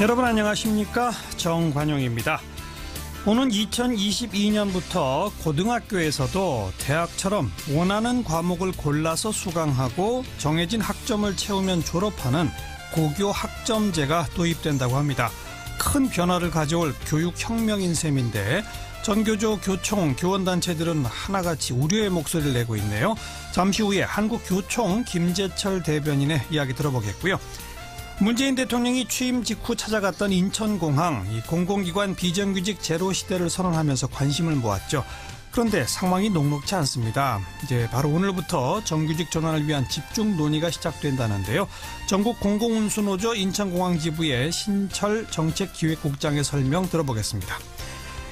여러분 안녕하십니까? 정관용입니다. 오는 2022년부터 고등학교에서도 대학처럼 원하는 과목을 골라서 수강하고 정해진 학점을 채우면 졸업하는 고교 학점제가 도입된다고 합니다. 큰 변화를 가져올 교육혁명인 셈인데 전교조, 교총, 교원단체들은 하나같이 우려의 목소리를 내고 있네요. 잠시 후에 한국교총 김재철 대변인의 이야기 들어보겠고요. 문재인 대통령이 취임 직후 찾아갔던 인천공항, 이 공공기관 비정규직 제로 시대를 선언하면서 관심을 모았죠. 그런데 상황이 녹록지 않습니다. 이제 바로 오늘부터 정규직 전환을 위한 집중 논의가 시작된다는데요. 전국 공공운수노조 인천공항 지부의 신철 정책기획국장의 설명 들어보겠습니다.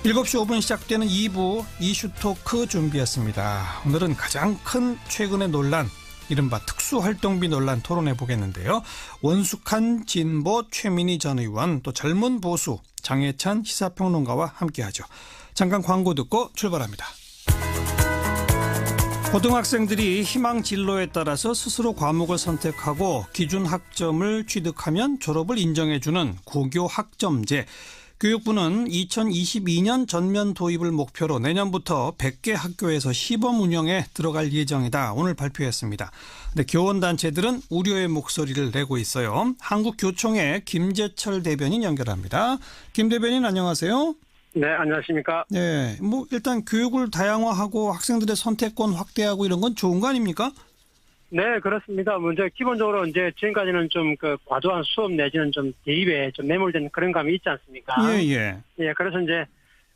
7시 5분 시작되는 2부 이슈토크 준비했습니다. 오늘은 가장 큰 최근의 논란, 이른바 특수활동비 논란 토론해 보겠는데요. 원숙한 진보 최민희 전 의원, 또 젊은 보수 장혜찬 시사평론가와 함께하죠. 잠깐 광고 듣고 출발합니다. 고등학생들이 희망 진로에 따라서 스스로 과목을 선택하고 기준 학점을 취득하면 졸업을 인정해주는 고교 학점제. 교육부는 2022년 전면 도입을 목표로 내년부터 100개 학교에서 시범 운영에 들어갈 예정이다. 오늘 발표했습니다. 근데 교원단체들은 우려의 목소리를 내고 있어요. 한국교총의 김재철 대변인 연결합니다. 김 대변인 안녕하세요. 네, 안녕하십니까. 네, 일단 교육을 다양화하고 학생들의 선택권 확대하고 이런 건 좋은 거 아닙니까? 네, 그렇습니다. 이제 기본적으로 이제 지금까지는 좀 과도한 수업 내지는 좀 대입에 좀 매몰된 그런 감이 있지 않습니까? 예. 예, 그래서 이제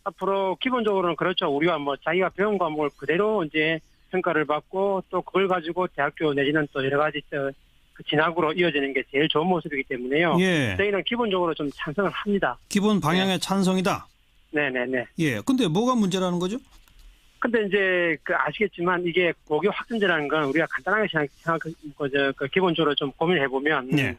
앞으로 기본적으로는 그렇죠. 우리가 자기가 배운 과목을 그대로 이제 평가를 받고 또 그걸 가지고 대학교 내지는 또 여러 가지 그 진학으로 이어지는 게 제일 좋은 모습이기 때문에요. 예. 저희는 기본적으로 좀 찬성을 합니다. 기본 방향에 찬성이다. 네네네. 예. 근데 뭐가 문제라는 거죠? 근데 이제 아시겠지만 이게 고교 학점제라는 건 우리가 간단하게 기본적으로 좀 고민해 보면 네.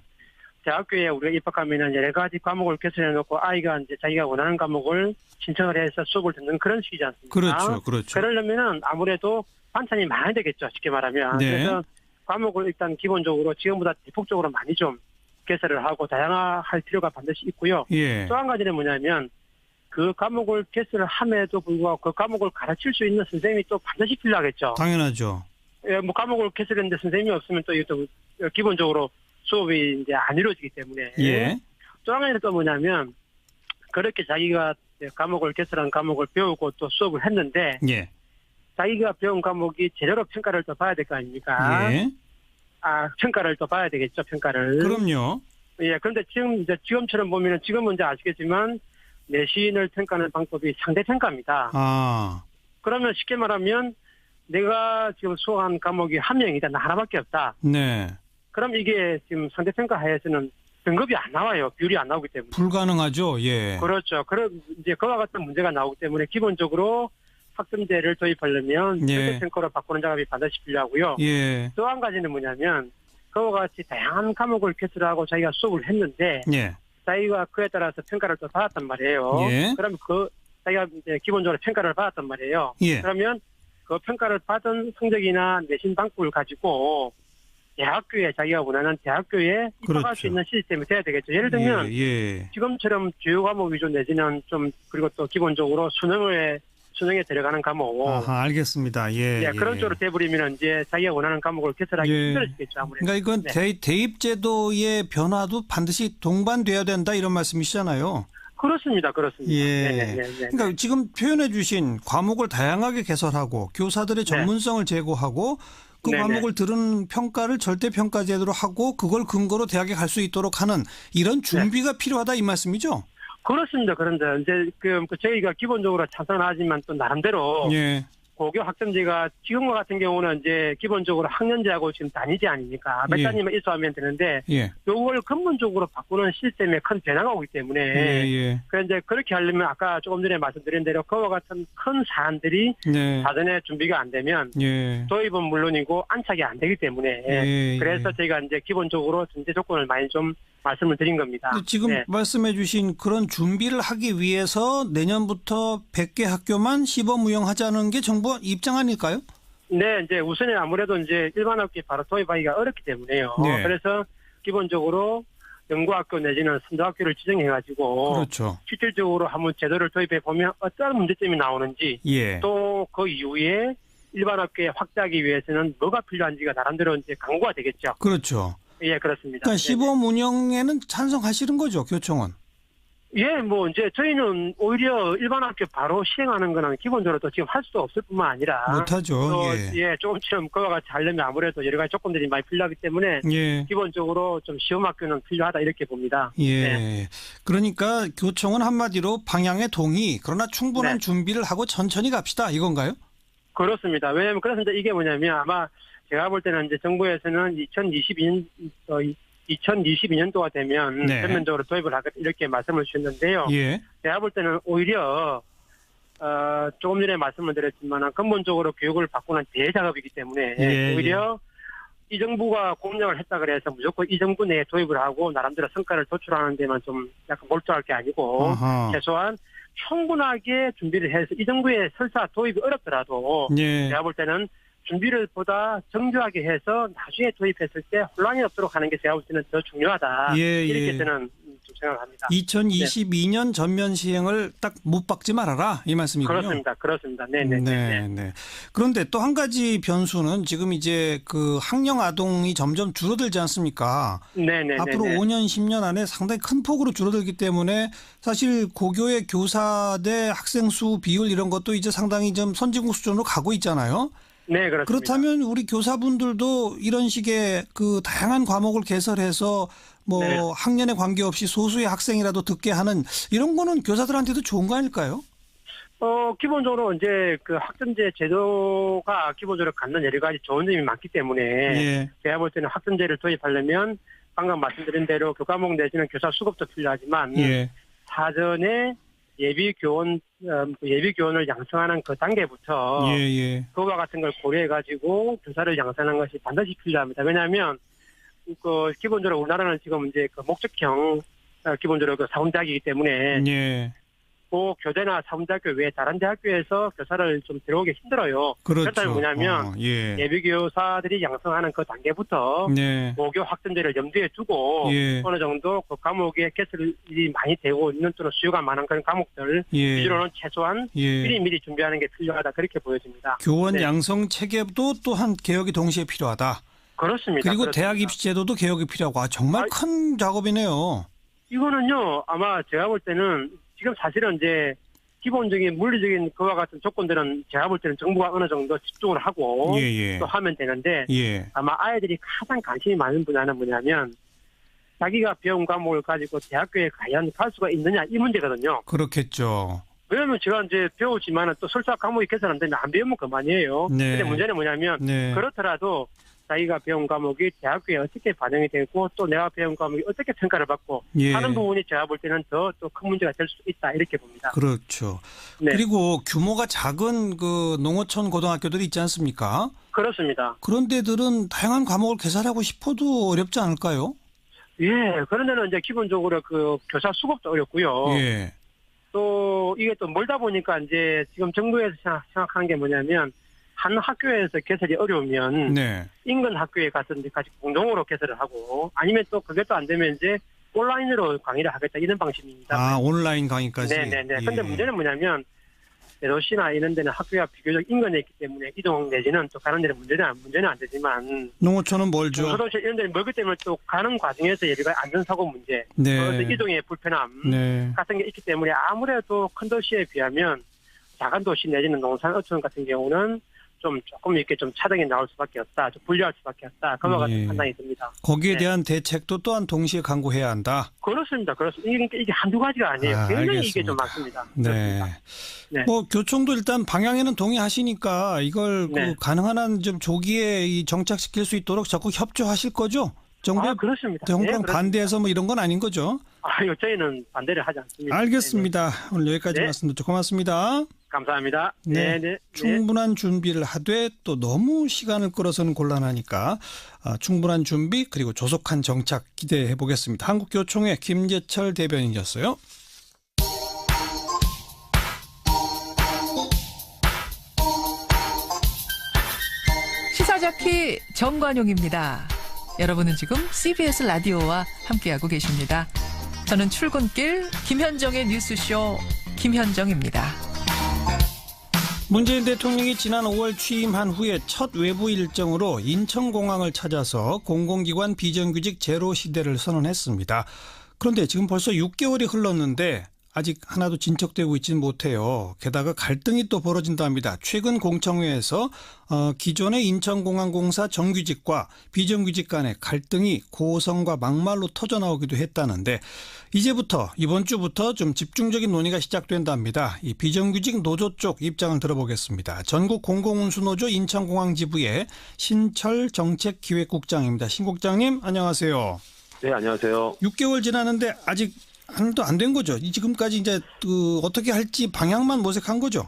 대학교에 우리가 입학하면은 여러 가지 과목을 개설해 놓고 아이가 이제 자기가 원하는 과목을 신청을 해서 수업을 듣는 그런 식이지 않습니까? 그렇죠. 그러려면은 아무래도 반찬이 많아야 되겠죠. 쉽게 말하면. 네. 그래서 과목을 일단 기본적으로 지금보다 대폭적으로 많이 좀 개설을 하고 다양화할 필요가 반드시 있고요. 예. 또 한 가지는 뭐냐면 그 과목을 개설을 함에도 불구하고 그 과목을 가르칠 수 있는 선생님이 또 반드시 필요하겠죠. 당연하죠. 예, 과목을 개설했는데 선생님이 없으면 또 이것도 기본적으로 수업이 이제 안 이루어지기 때문에. 예. 또 한 가지는 또 뭐냐면 그렇게 자기가 과목을 개설한 과목을 배우고 또 수업을 했는데 예. 자기가 배운 과목이 제대로 평가를 또 봐야 될 거 아닙니까? 예. 평가를 또 봐야 되겠죠. 평가를. 그럼요. 예, 그런데 지금처럼 보면은 지금은 이제 아시겠지만 내신을 평가하는 방법이 상대평가입니다. 그러면 쉽게 말하면 내가 지금 수업한 과목이 한 명이다. 나 하나밖에 없다. 네. 그럼 이게 지금 상대평가 하에서는 등급이 안 나와요. 비율이 안 나오기 때문에. 불가능하죠. 예. 그렇죠. 그럼 이제 그와 같은 문제가 나오기 때문에 기본적으로 학점제를 도입하려면 예. 상대평가로 바꾸는 작업이 반드시 필요하고요. 예. 또 한 가지는 뭐냐면 그와 같이 다양한 과목을 개설하고 자기가 수업을 했는데 예. 자기가 그에 따라서 평가를 또 받았단 말이에요. 예. 그러면 자기가 이제 기본적으로 평가를 받았단 말이에요. 예. 그러면 그 평가를 받은 성적이나 내신 방법을 가지고 대학교에 자기가 원하는 대학교에 입학할 그렇죠. 수 있는 시스템이 돼야 되겠죠. 예를 들면 예. 지금처럼 주요 과목 위주 내지는 좀 그리고 또 기본적으로 수능에 들어가는 과목. 알겠습니다. 예. 그런 쪽으로 돼버리면 이제 자기가 원하는 과목을 개설하기 힘들어지겠죠. 아무래도. 그러니까 이건 대입 제도의 변화도 반드시 동반돼야 된다 이런 말씀이시잖아요. 그렇습니다. 예. 네네네. 그러니까 지금 표현해 주신 과목을 다양하게 개설하고 교사들의 전문성을 제고하고 그 네네. 과목을 들은 평가를 절대평가 제도로 하고 그걸 근거로 대학에 갈 수 있도록 하는 이런 준비가 필요하다 이 말씀이죠? 그렇습니다. 그런데 이제 저희가 기본적으로 찬성하지만 또 나름대로 예. 고교 학점제가 지금과 같은 경우는 이제 기본적으로 학년제하고 지금 단위제 아닙니까? 몇 예. 단위만 일소하면 되는데 예. 요걸 근본적으로 바꾸는 시스템에 큰 변화가 오기 때문에 예. 그래서 이제 그렇게 하려면 아까 조금 전에 말씀드린 대로 그와 같은 큰 사안들이 네. 사전에 준비가 안 되면 예. 도입은 물론이고 안착이 안 되기 때문에 그래서 저희가 이제 기본적으로 전제 조건을 많이 좀 말씀을 드린 겁니다. 지금 말씀해 주신 그런 준비를 하기 위해서 내년부터 100개 학교만 시범 운영하자는 게 정부 입장 아닐까요? 네, 이제 우선에 아무래도 이제 일반 학교에 바로 도입하기가 어렵기 때문에요. 네. 그래서 기본적으로 연구학교 내지는 선도학교를 지정해가지고 그렇죠. 실질적으로 한번 제도를 도입해 보면 어떤 문제점이 나오는지 예. 또 그 이후에 일반 학교에 확대하기 위해서는 뭐가 필요한지가 나름대로 이제 강구가 되겠죠. 그렇죠. 예, 그렇습니다. 그러니까 시범 운영에는 찬성하시는 거죠, 교총은? 예, 뭐 이제 저희는 오히려 일반 학교 바로 시행하는 거는 기본적으로 또 지금 할 수도 없을 뿐만 아니라 못하죠. 또 예. 조금처럼 그와 같이 하려면 아무래도 여러 가지 조건들이 많이 필요하기 때문에 예. 기본적으로 좀 시험 학교는 필요하다 이렇게 봅니다. 예. 네. 그러니까 교총은 한마디로 방향에 동의, 그러나 충분한 네. 준비를 하고 천천히 갑시다 이건가요? 그렇습니다. 왜냐하면 그래서 이제 이게 뭐냐면 아마 제가 볼 때는 이제 정부에서는 2022년도가 되면 네. 전면적으로 도입을 하겠다 이렇게 말씀을 주셨는데요. 예. 제가 볼 때는 오히려 조금 전에 말씀을 드렸지만 근본적으로 교육을 바꾸는 대작업이기 때문에 예. 오히려 이 정부가 공약을 했다 그래서 무조건 이 정부 내에 도입을 하고 나름대로 성과를 도출하는 데만 좀 약간 몰두할 게 아니고 아하. 최소한 충분하게 준비를 해서 이 정부의 설사 도입이 어렵더라도 예. 제가 볼 때는 준비를 보다 정교하게 해서 나중에 도입했을 때 혼란이 없도록 하는 게 제가 볼 때는 더 중요하다. 예, 이렇게 예. 저는 좀 생각합니다. 2022년 전면 시행을 딱 못 박지 말아라 이 말씀이군요. 그렇습니다. 네네. 네. 그런데 또 한 가지 변수는 지금 이제 그 학령 아동이 점점 줄어들지 않습니까? 네네. 앞으로 5년, 10년 안에 상당히 큰 폭으로 줄어들기 때문에 사실 고교의 교사 대 학생 수 비율 이런 것도 이제 상당히 좀 선진국 수준으로 가고 있잖아요. 네, 그렇습니다. 그렇다면 우리 교사분들도 이런 식의 그 다양한 과목을 개설해서 뭐 네. 학년에 관계없이 소수의 학생이라도 듣게 하는 이런 거는 교사들한테도 좋은 거 아닐까요? 기본적으로 이제 그 학점제 제도가 기본적으로 갖는 여러 가지 좋은 점이 많기 때문에 예. 제가 볼 때는 학점제를 도입하려면 방금 말씀드린 대로 교과목 내지는 교사 수급도 필요하지만 예. 사전에 예비교원을 양성하는 그 단계부터 예. 그와 같은 걸 고려해가지고 교사를 양성하는 것이 반드시 필요합니다. 왜냐하면 기본적으로 우리나라는 지금 이제 그 목적형 기본적으로 그 사범대학이기 때문에 예. 그 교대나 사범대학교 외에 다른 대학교에서 교사를 좀 들어오기 힘들어요. 그렇죠. 그렇다면 뭐냐면 예. 예비교사들이 양성하는 그 단계부터 네. 고교 학점제를 염두에 두고 예. 어느 정도 그 과목에 개설이 많이 되고 있는 또는 수요가 많은 그런 과목들 예. 위주로는 최소한 미리 준비하는 게 필요하다 그렇게 보여집니다. 교원 네. 양성 체계도 또한 개혁이 동시에 필요하다. 그렇습니다. 그리고 그렇습니다. 대학 입시 제도도 개혁이 필요하고 정말 큰 작업이네요. 이거는요 아마 제가 볼 때는 지금 사실은 이제 기본적인 물리적인 그와 같은 조건들은 제가 볼 때는 정부가 어느 정도 집중을 하고 예. 또 하면 되는데 예. 아마 아이들이 가장 관심이 많은 분야는 뭐냐면 자기가 배운 과목을 가지고 대학교에 과연 갈 수가 있느냐 이 문제거든요. 그렇겠죠. 왜냐하면 제가 이제 배우지만은 또 설사 과목이 개설 안 되면 안 배우면 그만이에요. 네. 근데 문제는 뭐냐면 네. 그렇더라도 자기가 배운 과목이 대학교에 어떻게 반영이 되고 또 내가 배운 과목이 어떻게 평가를 받고 예. 하는 부분이 제가 볼 때는 더 또 큰 문제가 될 수 있다 이렇게 봅니다. 그렇죠. 네. 그리고 규모가 작은 그 농어촌 고등학교들이 있지 않습니까? 그렇습니다. 그런 데들은 다양한 과목을 개설하고 싶어도 어렵지 않을까요? 예, 그런 데는 이제 기본적으로 그 교사 수급도 어렵고요. 예. 또 이게 또 멀다 보니까 이제 지금 정부에서 생각하는 게 뭐냐면 한 학교에서 개설이 어려우면 네. 인근 학교에 가서 이제 같이 공동으로 개설을 하고 아니면 또 그게 또 안 되면 이제 온라인으로 강의를 하겠다 이런 방식입니다. 아, 온라인 강의까지. 네네네. 예. 근데 문제는 뭐냐면 대도시나 이런 데는 학교가 비교적 인근에 있기 때문에 이동 내지는 또 가는 데는 문제는 안 되지만 농어촌은 멀죠. 소도시 이런 데는 멀기 때문에 또 가는 과정에서 여러 가지 안전사고 문제, 네. 이동의 불편함 네. 같은 게 있기 때문에 아무래도 큰 도시에 비하면 작은 도시 내지는 농산 어촌 같은 경우는 좀 조금 이렇게 좀 차등이 나올 수밖에 없다, 좀 불리할 수밖에 없다. 그와 같은 예. 판단이 듭니다. 거기에 네. 대한 대책도 또한 동시에 강구해야 한다. 그렇습니다. 이게 한두 가지가 아니에요. 굉장히 알겠습니다. 이게 좀 많습니다. 네. 네. 뭐 교총도 일단 방향에는 동의하시니까 이걸 네. 그 가능한 한 좀 조기에 이 정착시킬 수 있도록 적극 협조하실 거죠? 정부의 그렇습니다. 정부랑 네, 반대해서 뭐 이런 건 아닌 거죠? 저희는 반대를 하지 않습니다. 알겠습니다. 오늘 여기까지 네. 말씀 듣죠. 고맙습니다. 감사합니다. 네. 네. 충분한 준비를 하되 또 너무 시간을 끌어서는 곤란하니까 충분한 준비 그리고 조속한 정착 기대해 보겠습니다. 한국교총의 김재철 대변인이었어요. 시사자키 정관용입니다. 여러분은 지금 CBS 라디오와 함께하고 계십니다. 저는 출근길 김현정의 뉴스쇼 김현정입니다. 문재인 대통령이 지난 5월 취임한 후에 첫 외부 일정으로 인천공항을 찾아서 공공기관 비정규직 제로 시대를 선언했습니다. 그런데 지금 벌써 6개월이 흘렀는데 아직 하나도 진척되고 있지는 못해요. 게다가 갈등이 또 벌어진답니다. 최근 공청회에서 기존의 인천공항공사 정규직과 비정규직 간의 갈등이 고성과 막말로 터져나오기도 했다는데 이제부터 이번 주부터 좀 집중적인 논의가 시작된답니다. 이 비정규직 노조 쪽 입장을 들어보겠습니다. 전국공공운수노조 인천공항 지부의 신철 정책기획국장입니다. 신 국장님 안녕하세요. 네, 안녕하세요. 6개월 지났는데 아직 하나도 안 된 거죠. 지금까지 이제 어떻게 할지 방향만 모색한 거죠.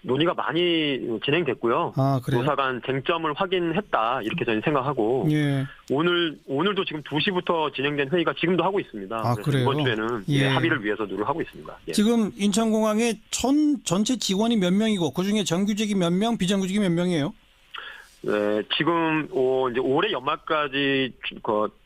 논의가 많이 진행됐고요. 아, 그래요? 노사 간 쟁점을 확인했다 이렇게 저는 생각하고 예. 오늘도 지금 2시부터 진행된 회의가 지금도 하고 있습니다. 아, 그래요? 이번 주에는 예. 합의를 위해서 노력하고 있습니다. 예. 지금 인천공항에 전체 직원이 몇 명이고 그중에 정규직이 몇 명, 비정규직이 몇 명이에요? 네, 지금 이제 올해 연말까지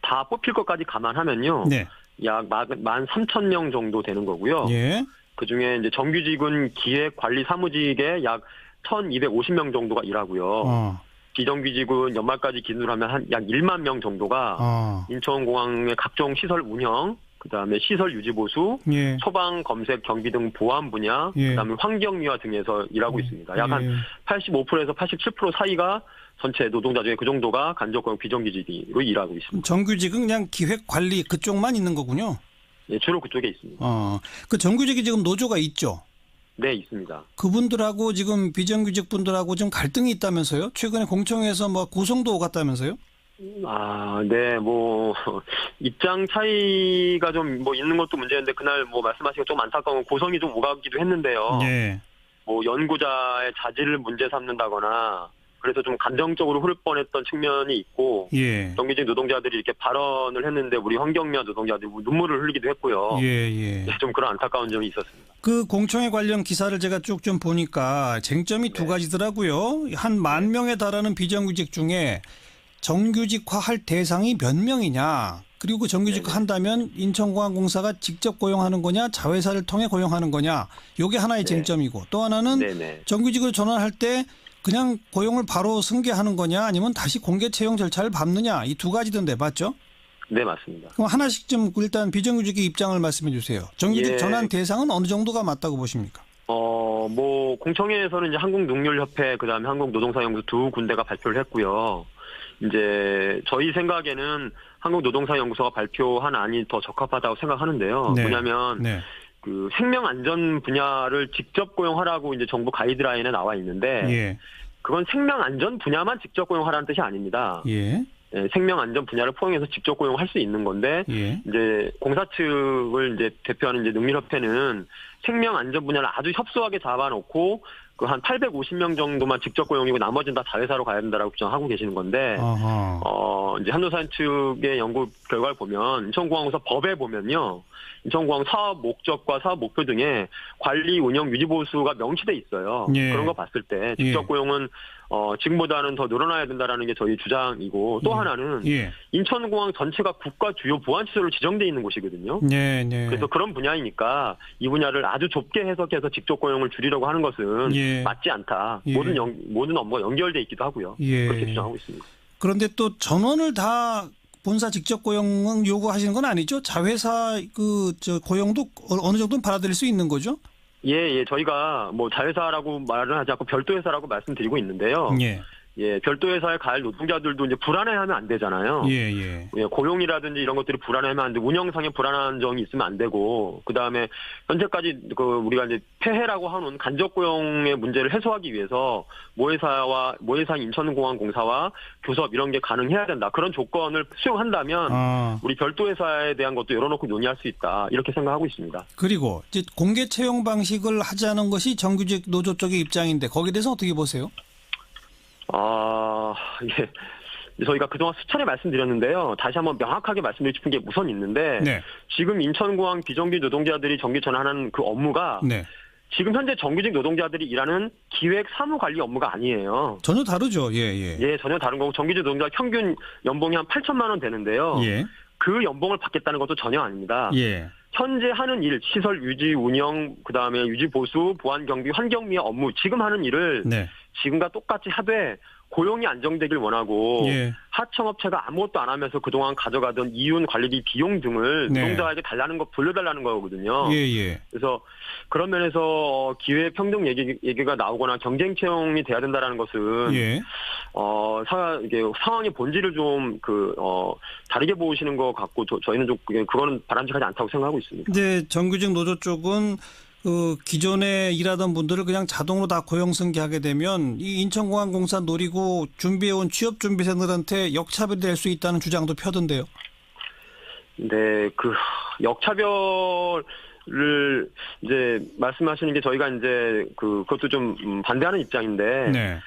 다 뽑힐 것까지 감안하면요. 네. 약 13,000명 정도 되는 거고요. 예. 그중에 이제 정규직은 기획 관리 사무직에 약 1,250명 정도가 일하고요. 비정규직은 연말까지 기준으로 하면 약 1만 명 정도가 인천공항의 각종 시설 운영, 그다음에 시설 유지 보수, 예. 소방, 검색, 경비 등 보안 분야, 예. 그다음에 환경미화 등에서 일하고 있습니다. 약 한 85%에서 87% 사이가 전체 노동자 중에 그 정도가 간접고용 비정규직으로 일하고 있습니다. 정규직은 그냥 기획 관리 그쪽만 있는 거군요. 네, 주로 그쪽에 있습니다. 그 정규직이 지금 노조가 있죠. 네, 있습니다. 그분들하고 지금 비정규직 분들하고 좀 갈등이 있다면서요? 최근에 공청회에서 뭐 고성도 오갔다면서요? 네, 입장 차이가 좀 있는 것도 문제인데, 그날 말씀하시기가 좀 안타까운 고성이 좀 오가기도 했는데요. 네. 연구자의 자질을 문제 삼는다거나, 그래서 좀 감정적으로 흐를 뻔했던 측면이 있고, 예. 정규직 노동자들이 이렇게 발언을 했는데, 우리 환경미화 노동자들이 눈물을 흘리기도 했고요. 예. 좀 그런 안타까운 점이 있었습니다. 그 공청회 관련 기사를 제가 쭉 좀 보니까 쟁점이 두 가지더라고요. 한 10,000명에 달하는 비정규직 중에 정규직화할 대상이 몇 명이냐. 그리고 그 정규직화 한다면 인천공항공사가 직접 고용하는 거냐 자회사를 통해 고용하는 거냐. 이게 하나의 쟁점이고 또 하나는 정규직으로 전환할 때 그냥 고용을 바로 승계하는 거냐 아니면 다시 공개 채용 절차를 밟느냐. 이 두 가지던데 맞죠? 네, 맞습니다. 그럼 하나씩 좀 일단 비정규직의 입장을 말씀해 주세요. 정규직 전환 대상은 어느 정도가 맞다고 보십니까? 공청회에서는 이제 한국농률협회 그다음에 한국노동사연구소 두 군데가 발표를 했고요. 이제 저희 생각에는 한국노동사연구소가 발표한 안이 더 적합하다고 생각하는데요. 네. 뭐냐면 그 생명 안전 분야를 직접 고용하라고 이제 정부 가이드라인에 나와 있는데 그건 생명 안전 분야만 직접 고용하라는 뜻이 아닙니다. 생명 안전 분야를 포함해서 직접 고용할 수 있는 건데 이제 공사 측을 이제 대표하는 이제 농림협회는 생명 안전 분야를 아주 협소하게 잡아놓고 그 한 850명 정도만 직접 고용이고 나머지는 다 자회사로 가야 된다라고 주장하고 계시는 건데 이제 한노사연 측의 연구 결과를 보면 인천공항공사 법에 보면요. 인천공항 사업 목적과 사업 목표 등에 관리, 운영, 유지 보수가 명시돼 있어요. 그런 거 봤을 때 직접 고용은 지금보다는 더 늘어나야 된다라는 게 저희 주장이고 또 하나는 인천공항 전체가 국가 주요 보안시설로 지정돼 있는 곳이거든요. 그래서 그런 분야이니까 이 분야를 아주 좁게 해석해서 직접 고용을 줄이려고 하는 것은 맞지 않다. 모든 업무가 연결돼 있기도 하고요. 그렇게 주장하고 있습니다. 그런데 또 전원을 다 본사 직접 고용을 요구하시는 건 아니죠? 자회사 고용도 어느 정도는 받아들일 수 있는 거죠? 저희가 자회사라고 말은 하지 않고 별도 회사라고 말씀드리고 있는데요. 별도 회사에 갈 노동자들도 이제 불안해하면 안 되잖아요. 고용이라든지 이런 것들이 불안해하면 안 되고 운영상의 불안한 점이 있으면 안 되고 그다음에 현재까지 우리가 이제 폐해라고 하는 간접 고용의 문제를 해소하기 위해서 모회사 인천공항공사와 교섭 이런 게 가능해야 된다. 그런 조건을 수용한다면 우리 별도 회사에 대한 것도 열어놓고 논의할 수 있다. 이렇게 생각하고 있습니다. 그리고 이제 공개 채용 방식을 하자는 것이 정규직 노조 쪽의 입장인데 거기에 대해서 어떻게 보세요? 저희가 그동안 수차례 말씀드렸는데요. 다시 한번 명확하게 말씀드리고 싶은 게 우선 있는데 지금 인천공항 비정규 노동자들이 정규 전환하는 그 업무가 지금 현재 정규직 노동자들이 일하는 기획 사무관리 업무가 아니에요. 전혀 다르죠. 예, 전혀 다른 거고 정규직 노동자 평균 연봉이 한 8천만 원 되는데요. 예. 그 연봉을 받겠다는 것도 전혀 아닙니다. 예. 현재 하는 일, 시설 유지, 운영, 그다음에 유지 보수, 보안 경비, 환경미화 업무 지금 하는 일을 네. 지금과 똑같이 하되 고용이 안정되길 원하고 예. 하청업체가 아무것도 안 하면서 그동안 가져가던 이윤 관리비 비용 등을 네. 노동자에게 달라는 거 돌려달라는 거거든요. 예. 그래서 그런 면에서 기회 평등 얘기가 나오거나 경쟁 채용이 돼야 된다라는 것은 예. 이게 상황의 본질을 좀 다르게 보시는 것 같고 저희는 좀 그거는 바람직하지 않다고 생각하고 있습니다. 근데 정규직 노조 쪽은 기존에 일하던 분들을 그냥 자동으로 다 고용 승계하게 되면 이 인천공항공사 노리고 준비해온 취업준비생들한테 역차별이 될 수 있다는 주장도 펴던데요. 네, 그 역차별을 이제 말씀하시는 게 저희가 이제 그것도 좀 반대하는 입장인데. 네.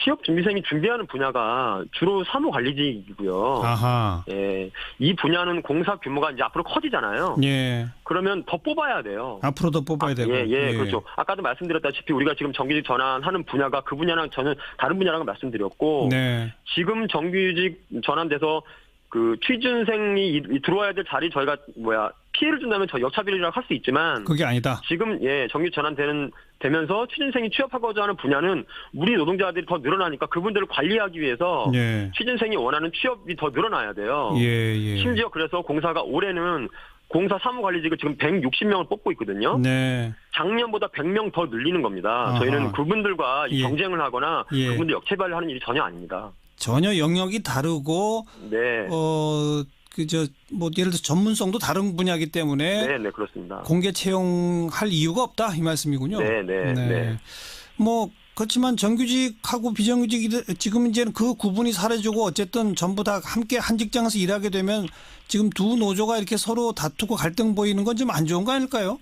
취업 준비생이 준비하는 분야가 주로 사무관리직이고요. 아하. 예, 이 분야는 공사 규모가 이제 앞으로 커지잖아요. 예. 그러면 더 뽑아야 돼요. 앞으로 더 뽑아야 되고. 예, 그렇죠. 아까도 말씀드렸다시피 우리가 지금 정규직 전환하는 분야가 그 분야랑 전혀 다른 분야라고 말씀드렸고, 네. 지금 정규직 전환돼서 그 취준생이 들어와야 될 자리 저희가 피해를 준다면 저 역차별이라고 할 수 있지만 그게 아니다. 지금 정규직 전환되면서 취준생이 취업하고자 하는 분야는 우리 노동자들이 더 늘어나니까 그분들을 관리하기 위해서 예. 취준생이 원하는 취업이 더 늘어나야 돼요. 예. 심지어 그래서 공사가 올해는 공사 사무관리직을 지금 160명을 뽑고 있거든요. 네. 작년보다 100명 더 늘리는 겁니다. 아하. 저희는 그분들과 경쟁을 하거나 예. 그분들 역차별을 하는 일이 전혀 아닙니다. 전혀 영역이 다르고 네. 예를 들어 전문성도 다른 분야이기 때문에 네, 그렇습니다. 공개 채용할 이유가 없다 이 말씀이군요. 네. 그렇지만 정규직하고 비정규직 지금 이제는 그 구분이 사라지고 어쨌든 전부 다 함께 한 직장에서 일하게 되면 지금 두 노조가 이렇게 서로 다투고 갈등 보이는 건 좀 안 좋은 거 아닐까요?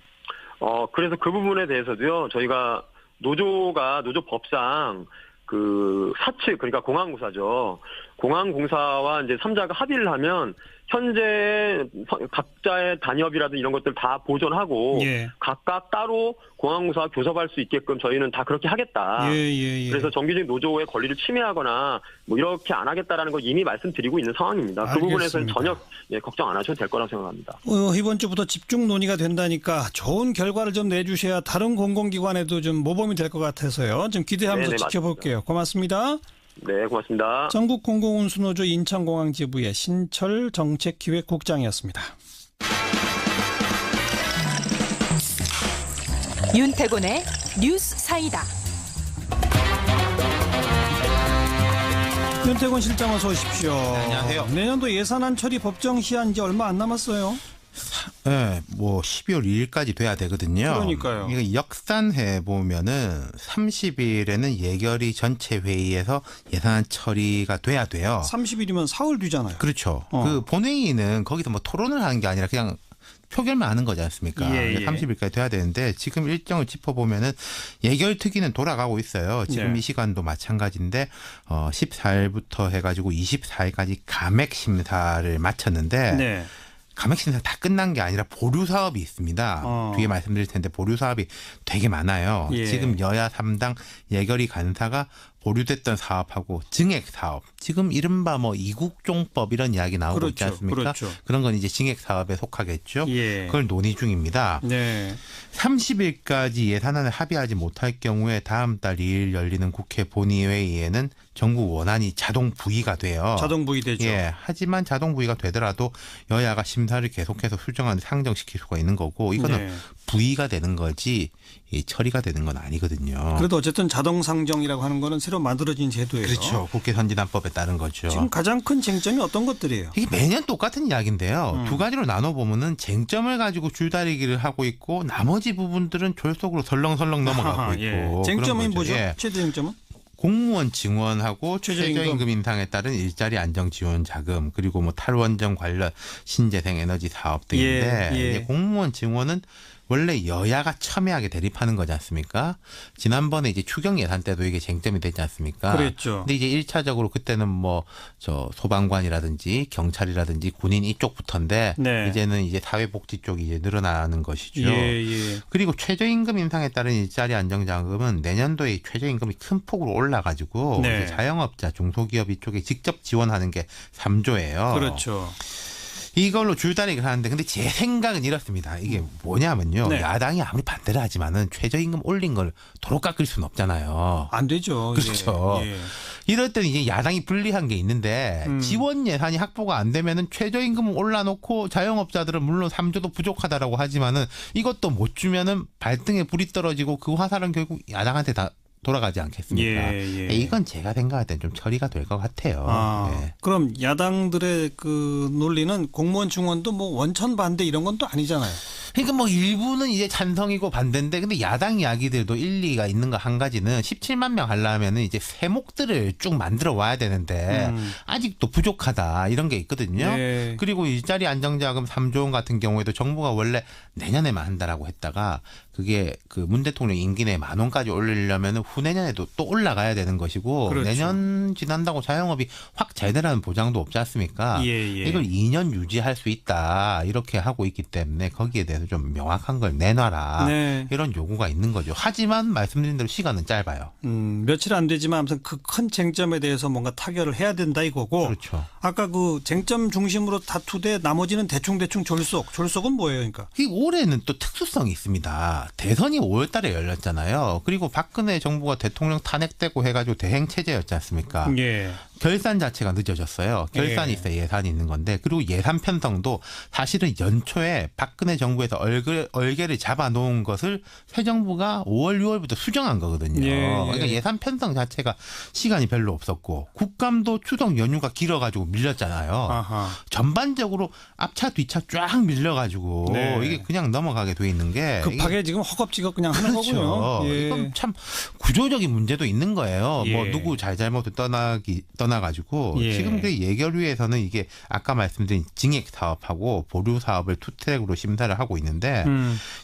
그래서 그 부분에 대해서도요. 저희가 노조법상 그 사측 그러니까 공항공사죠. 공항공사와 이제 3자가 합의를 하면 현재 각자의 단협이라든 이런 것들 다 보존하고 예. 각각 따로 공항공사와 교섭할 수 있게끔 저희는 다 그렇게 하겠다. 예. 그래서 정규직 노조의 권리를 침해하거나 이렇게 안 하겠다라는 걸 이미 말씀드리고 있는 상황입니다. 알겠습니다. 그 부분에서는 전혀 걱정 안 하셔도 될 거라고 생각합니다. 이번 주부터 집중 논의가 된다니까 좋은 결과를 좀 내주셔야 다른 공공기관에도 좀 모범이 될 것 같아서요. 좀 기대하면서 지켜볼게요. 맞습니다. 고맙습니다. 네, 고맙습니다. 전국공공운수노조 인천공항지부의 신철 정책기획국장이었습니다. 윤태곤의 뉴스 사이다. 윤태곤 실장 어서 오십시오. 네, 안녕하세요. 내년도 예산안 처리 법정 시한 이제 얼마 안 남았어요. 네, 12월 2일까지 돼야 되거든요. 그러니까요. 이거 역산해 보면은 30일에는 예결위 전체 회의에서 예산안 처리가 돼야 돼요. 30일이면 사흘 뒤잖아요. 그렇죠. 그 본회의는 거기서 토론을 하는 게 아니라 그냥 표결만 하는 거지 않습니까? 예. 30일까지 돼야 되는데 지금 일정을 짚어보면은 예결특위는 돌아가고 있어요. 지금 네. 이 시간도 마찬가지인데 14일부터 해가지고 24일까지 감액 심사를 마쳤는데 네. 감액 심사 다 끝난 게 아니라 보류 사업이 있습니다. 뒤에 말씀드릴 텐데 보류 사업이 되게 많아요. 예. 지금 여야 3당 예결위 간사가 보류됐던 사업하고 증액 사업. 지금 이른바 이국종법 이런 이야기 나오고 있지 않습니까? 그렇죠. 그런 건 이제 증액 사업에 속하겠죠. 예. 그걸 논의 중입니다. 네. 30일까지 예산안을 합의하지 못할 경우에 다음 달 2일 열리는 국회 본회의에는 정부 원안이 자동 부의가 돼요. 자동 부의되죠. 예. 하지만 자동 부의가 되더라도 여야가 심사를 계속해서 수정하는 상정시킬 수가 있는 거고 이거는 네. 부의가 되는 거지 처리가 되는 건 아니거든요. 그래도 어쨌든 자동 상정이라고 하는 거는 새로 만들어진 제도예요. 그렇죠. 국회 선진화법에 따른 거죠. 지금 가장 큰 쟁점이 어떤 것들이에요? 이게 매년 똑같은 이야기인데요. 두 가지로 나눠보면은 쟁점을 가지고 줄다리기를 하고 있고 나머지 부분들은 졸속으로 설렁설렁 넘어가고 있고. 예. 쟁점이 뭐죠? 예. 최대 쟁점은? 공무원 증원하고 최저임금. 최저임금 인상에 따른 일자리 안정 지원 자금 그리고 탈원전 관련 신재생 에너지 사업 등인데 예. 이제 공무원 증원은 원래 여야가 첨예하게 대립하는 거지 않습니까? 지난번에 이제 추경 예산 때도 이게 쟁점이 되지 않습니까? 그랬죠. 근데 이제 1차적으로 그때는 뭐 저 소방관이라든지 경찰이라든지 군인 이쪽부터인데 네. 이제는 이제 사회복지 쪽이 이제 늘어나는 것이죠. 예. 그리고 최저임금 인상에 따른 일자리 안정자금은 내년도에 최저임금이 큰 폭으로 올라가지고 네. 이제 자영업자, 중소기업 이쪽에 직접 지원하는 게 3조예요. 그렇죠. 이걸로 줄다리기를 하는데 근데 제 생각은 이렇습니다. 이게 뭐냐면요. 네. 야당이 아무리 반대를 하지만은 최저임금 올린 걸 도로 깎을 수는 없잖아요. 안 되죠. 그렇죠. 예. 이럴 때는 이제 야당이 불리한 게 있는데 지원 예산이 확보가 안 되면은 최저임금을 올라놓고 자영업자들은 물론 3조도 부족하다라고 하지만은 이것도 못 주면은 발등에 불이 떨어지고 그 화살은 결국 야당한테 다 돌아가지 않겠습니까? 예. 이건 제가 생각할 땐 좀 처리가 될 것 같아요. 네. 그럼 야당들의 그 논리는 공무원 증원도 뭐 원천 반대 이런 건 또 아니잖아요. 그러니까 뭐 일부는 이제 찬성이고 반대인데 근데 야당 이야기들도 일리가 있는 거 한 가지는 17만 명 하려면은 이제 세목들을 쭉 만들어 와야 되는데 아직도 부족하다 이런 게 있거든요. 네. 그리고 일자리 안정자금 3조 원 같은 경우에도 정부가 원래 내년에만 한다라고 했다가 그게 그 문 대통령 임기 내에 10,000원까지 올리려면 후내년에도 또 올라가야 되는 것이고 그렇죠. 내년 지난다고 자영업이 확 잘 되라는 보장도 없지 않습니까? 예. 이걸 2년 유지할 수 있다 이렇게 하고 있기 때문에 거기에 대해서 좀 명확한 걸 내놔라 네. 이런 요구가 있는 거죠. 하지만 말씀드린 대로 시간은 짧아요. 며칠 안 되지만 아무튼 그 큰 쟁점에 대해서 뭔가 타결을 해야 된다 이거고. 그렇죠. 아까 그 쟁점 중심으로 다투되 나머지는 대충 졸속은 뭐예요, 그러니까? 이 올해는 또 특수성이 있습니다. 대선이 5월 달에 열렸잖아요. 그리고 박근혜 정부가 대통령 탄핵되고 해가지고 대행 체제였지 않습니까? 예. 결산 자체가 늦어졌어요. 결산이 있어야 예산이 있는 건데 그리고 예산 편성도 사실은 연초에 박근혜 정부에서 얼개를 잡아놓은 것을 새 정부가 5월, 6월부터 수정한 거거든요. 그러니까 예산 편성 자체가 시간이 별로 없었고 국감도 추석 연휴가 길어가지고 밀렸잖아요. 아하. 전반적으로 앞차 뒤차 쫙 밀려가지고 이게 그냥 넘어가게 돼 있는 게 급하게 지금 허겁지겁 그냥 하는 그렇죠. 거군요. 예. 이건 참 구조적인 문제도 있는 거예요. 예. 뭐 누구 잘못을 떠나가지고 지금 그 예결위에서는 이게 아까 말씀드린 증액 사업하고 보류 사업을 투트랙으로 심사를 하고 있는데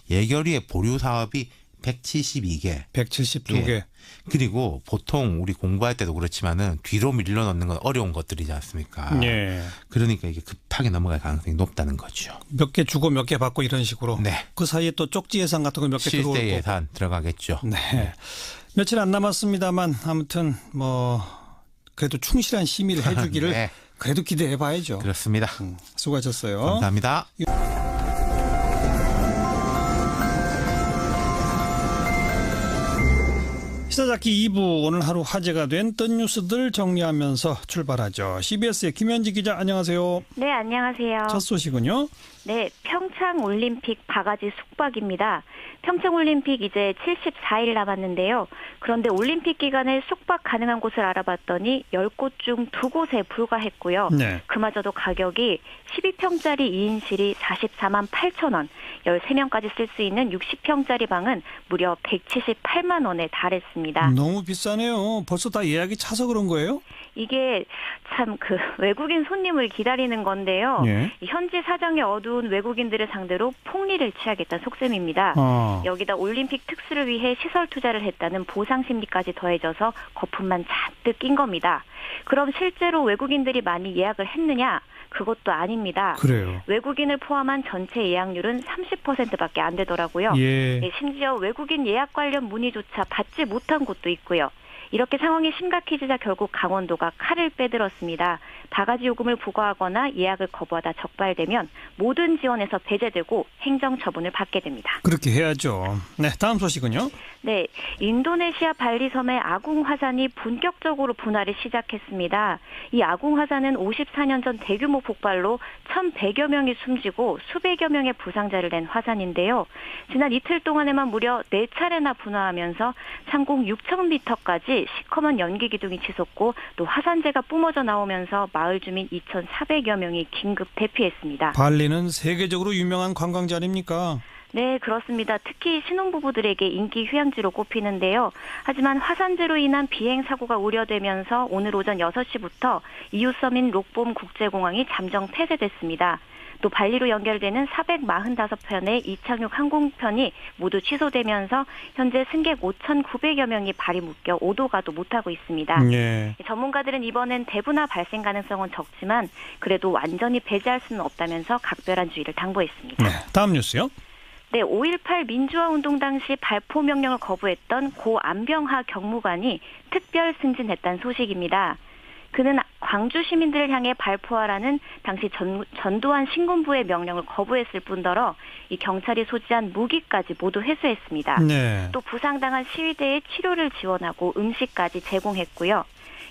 예결위의 보류 사업이 172개. 172개. 예. 그리고 보통 우리 공부할 때도 그렇지만은 뒤로 밀려 넣는 건 어려운 것들이지 않습니까? 예. 그러니까 이게 급하게 넘어갈 가능성이 높다는 거죠. 몇 개 주고 몇 개 받고 이런 식으로. 네. 그 사이에 또 쪽지 예산 같은 거 몇 개 들어올 실제 거고. 예산 들어가겠죠. 네. 며칠 안 남았습니다만 아무튼 뭐 그래도 충실한 심의를 해주기를 네. 그래도 기대해 봐야죠. 그렇습니다. 수고하셨어요. 감사합니다. 시사잡기 2부 오늘 하루 화제가 된 뜬 뉴스들 정리하면서 출발하죠. CBS의 김현지 기자 안녕하세요. 네, 안녕하세요. 첫 소식은요? 네, 평창올림픽 바가지 숙박입니다. 평창올림픽 이제 74일 남았는데요. 그런데 올림픽 기간에 숙박 가능한 곳을 알아봤더니 10곳 중 2곳에 불과했고요. 네. 그마저도 가격이 12평짜리 2인실이 44만 8천 원, 13명까지 쓸 수 있는 60평짜리 방은 무려 178만 원에 달했습니다. 너무 비싸네요. 벌써 다 예약이 차서 그런 거예요? 이게 참 그 외국인 손님을 기다리는 건데요. 예. 현지 사정이 어두운 외국인들을 상대로 폭리를 취하겠다는 속셈입니다. 여기다 올림픽 특수를 위해 시설 투자를 했다는 보상 심리까지 더해져서 거품만 잔뜩 낀 겁니다. 그럼 실제로 외국인들이 많이 예약을 했느냐? 그것도 아닙니다. 그래요. 외국인을 포함한 전체 예약률은 30%밖에 안 되더라고요. 예. 심지어 외국인 예약 관련 문의조차 받지 못한 곳도 있고요. 이렇게 상황이 심각해지자 결국 강원도가 칼을 빼들었습니다. 바가지 요금을 부과하거나 예약을 거부하다 적발되면 모든 지원에서 배제되고 행정처분을 받게 됩니다. 그렇게 해야죠. 네, 다음 소식은요? 네, 인도네시아 발리섬의 아궁 화산이 본격적으로 분화를 시작했습니다. 이 아궁 화산은 54년 전 대규모 폭발로 1,100여 명이 숨지고 수백여 명의 부상자를 낸 화산인데요. 지난 이틀 동안에만 무려 4차례나 분화하면서 상공 6,000m까지 시커먼 연기 기둥이 치솟고 또 화산재가 뿜어져 나오면서 마을 주민 2,400여 명이 긴급 대피했습니다. 발리는 세계적으로 유명한 관광지 아닙니까? 네, 그렇습니다. 특히 신혼부부들에게 인기 휴양지로 꼽히는데요. 하지만 화산재로 인한 비행 사고가 우려되면서 오늘 오전 6시부터 이웃섬인 록봄 국제공항이 잠정 폐쇄됐습니다. 또 발리로 연결되는 445편의 이착륙 항공편이 모두 취소되면서 현재 승객 5,900여 명이 발이 묶여 오도 가도 못하고 있습니다. 예. 전문가들은 이번엔 대분화 발생 가능성은 적지만 그래도 완전히 배제할 수는 없다면서 각별한 주의를 당부했습니다. 네, 다음 뉴스요. 네, 5.18 민주화운동 당시 발포 명령을 거부했던 고 안병하 경무관이 특별 승진했다는 소식입니다. 그는 광주 시민들을 향해 발포하라는 당시 전두환 신군부의 명령을 거부했을 뿐더러 이 경찰이 소지한 무기까지 모두 회수했습니다. 네. 또 부상당한 시위대의 치료를 지원하고 음식까지 제공했고요.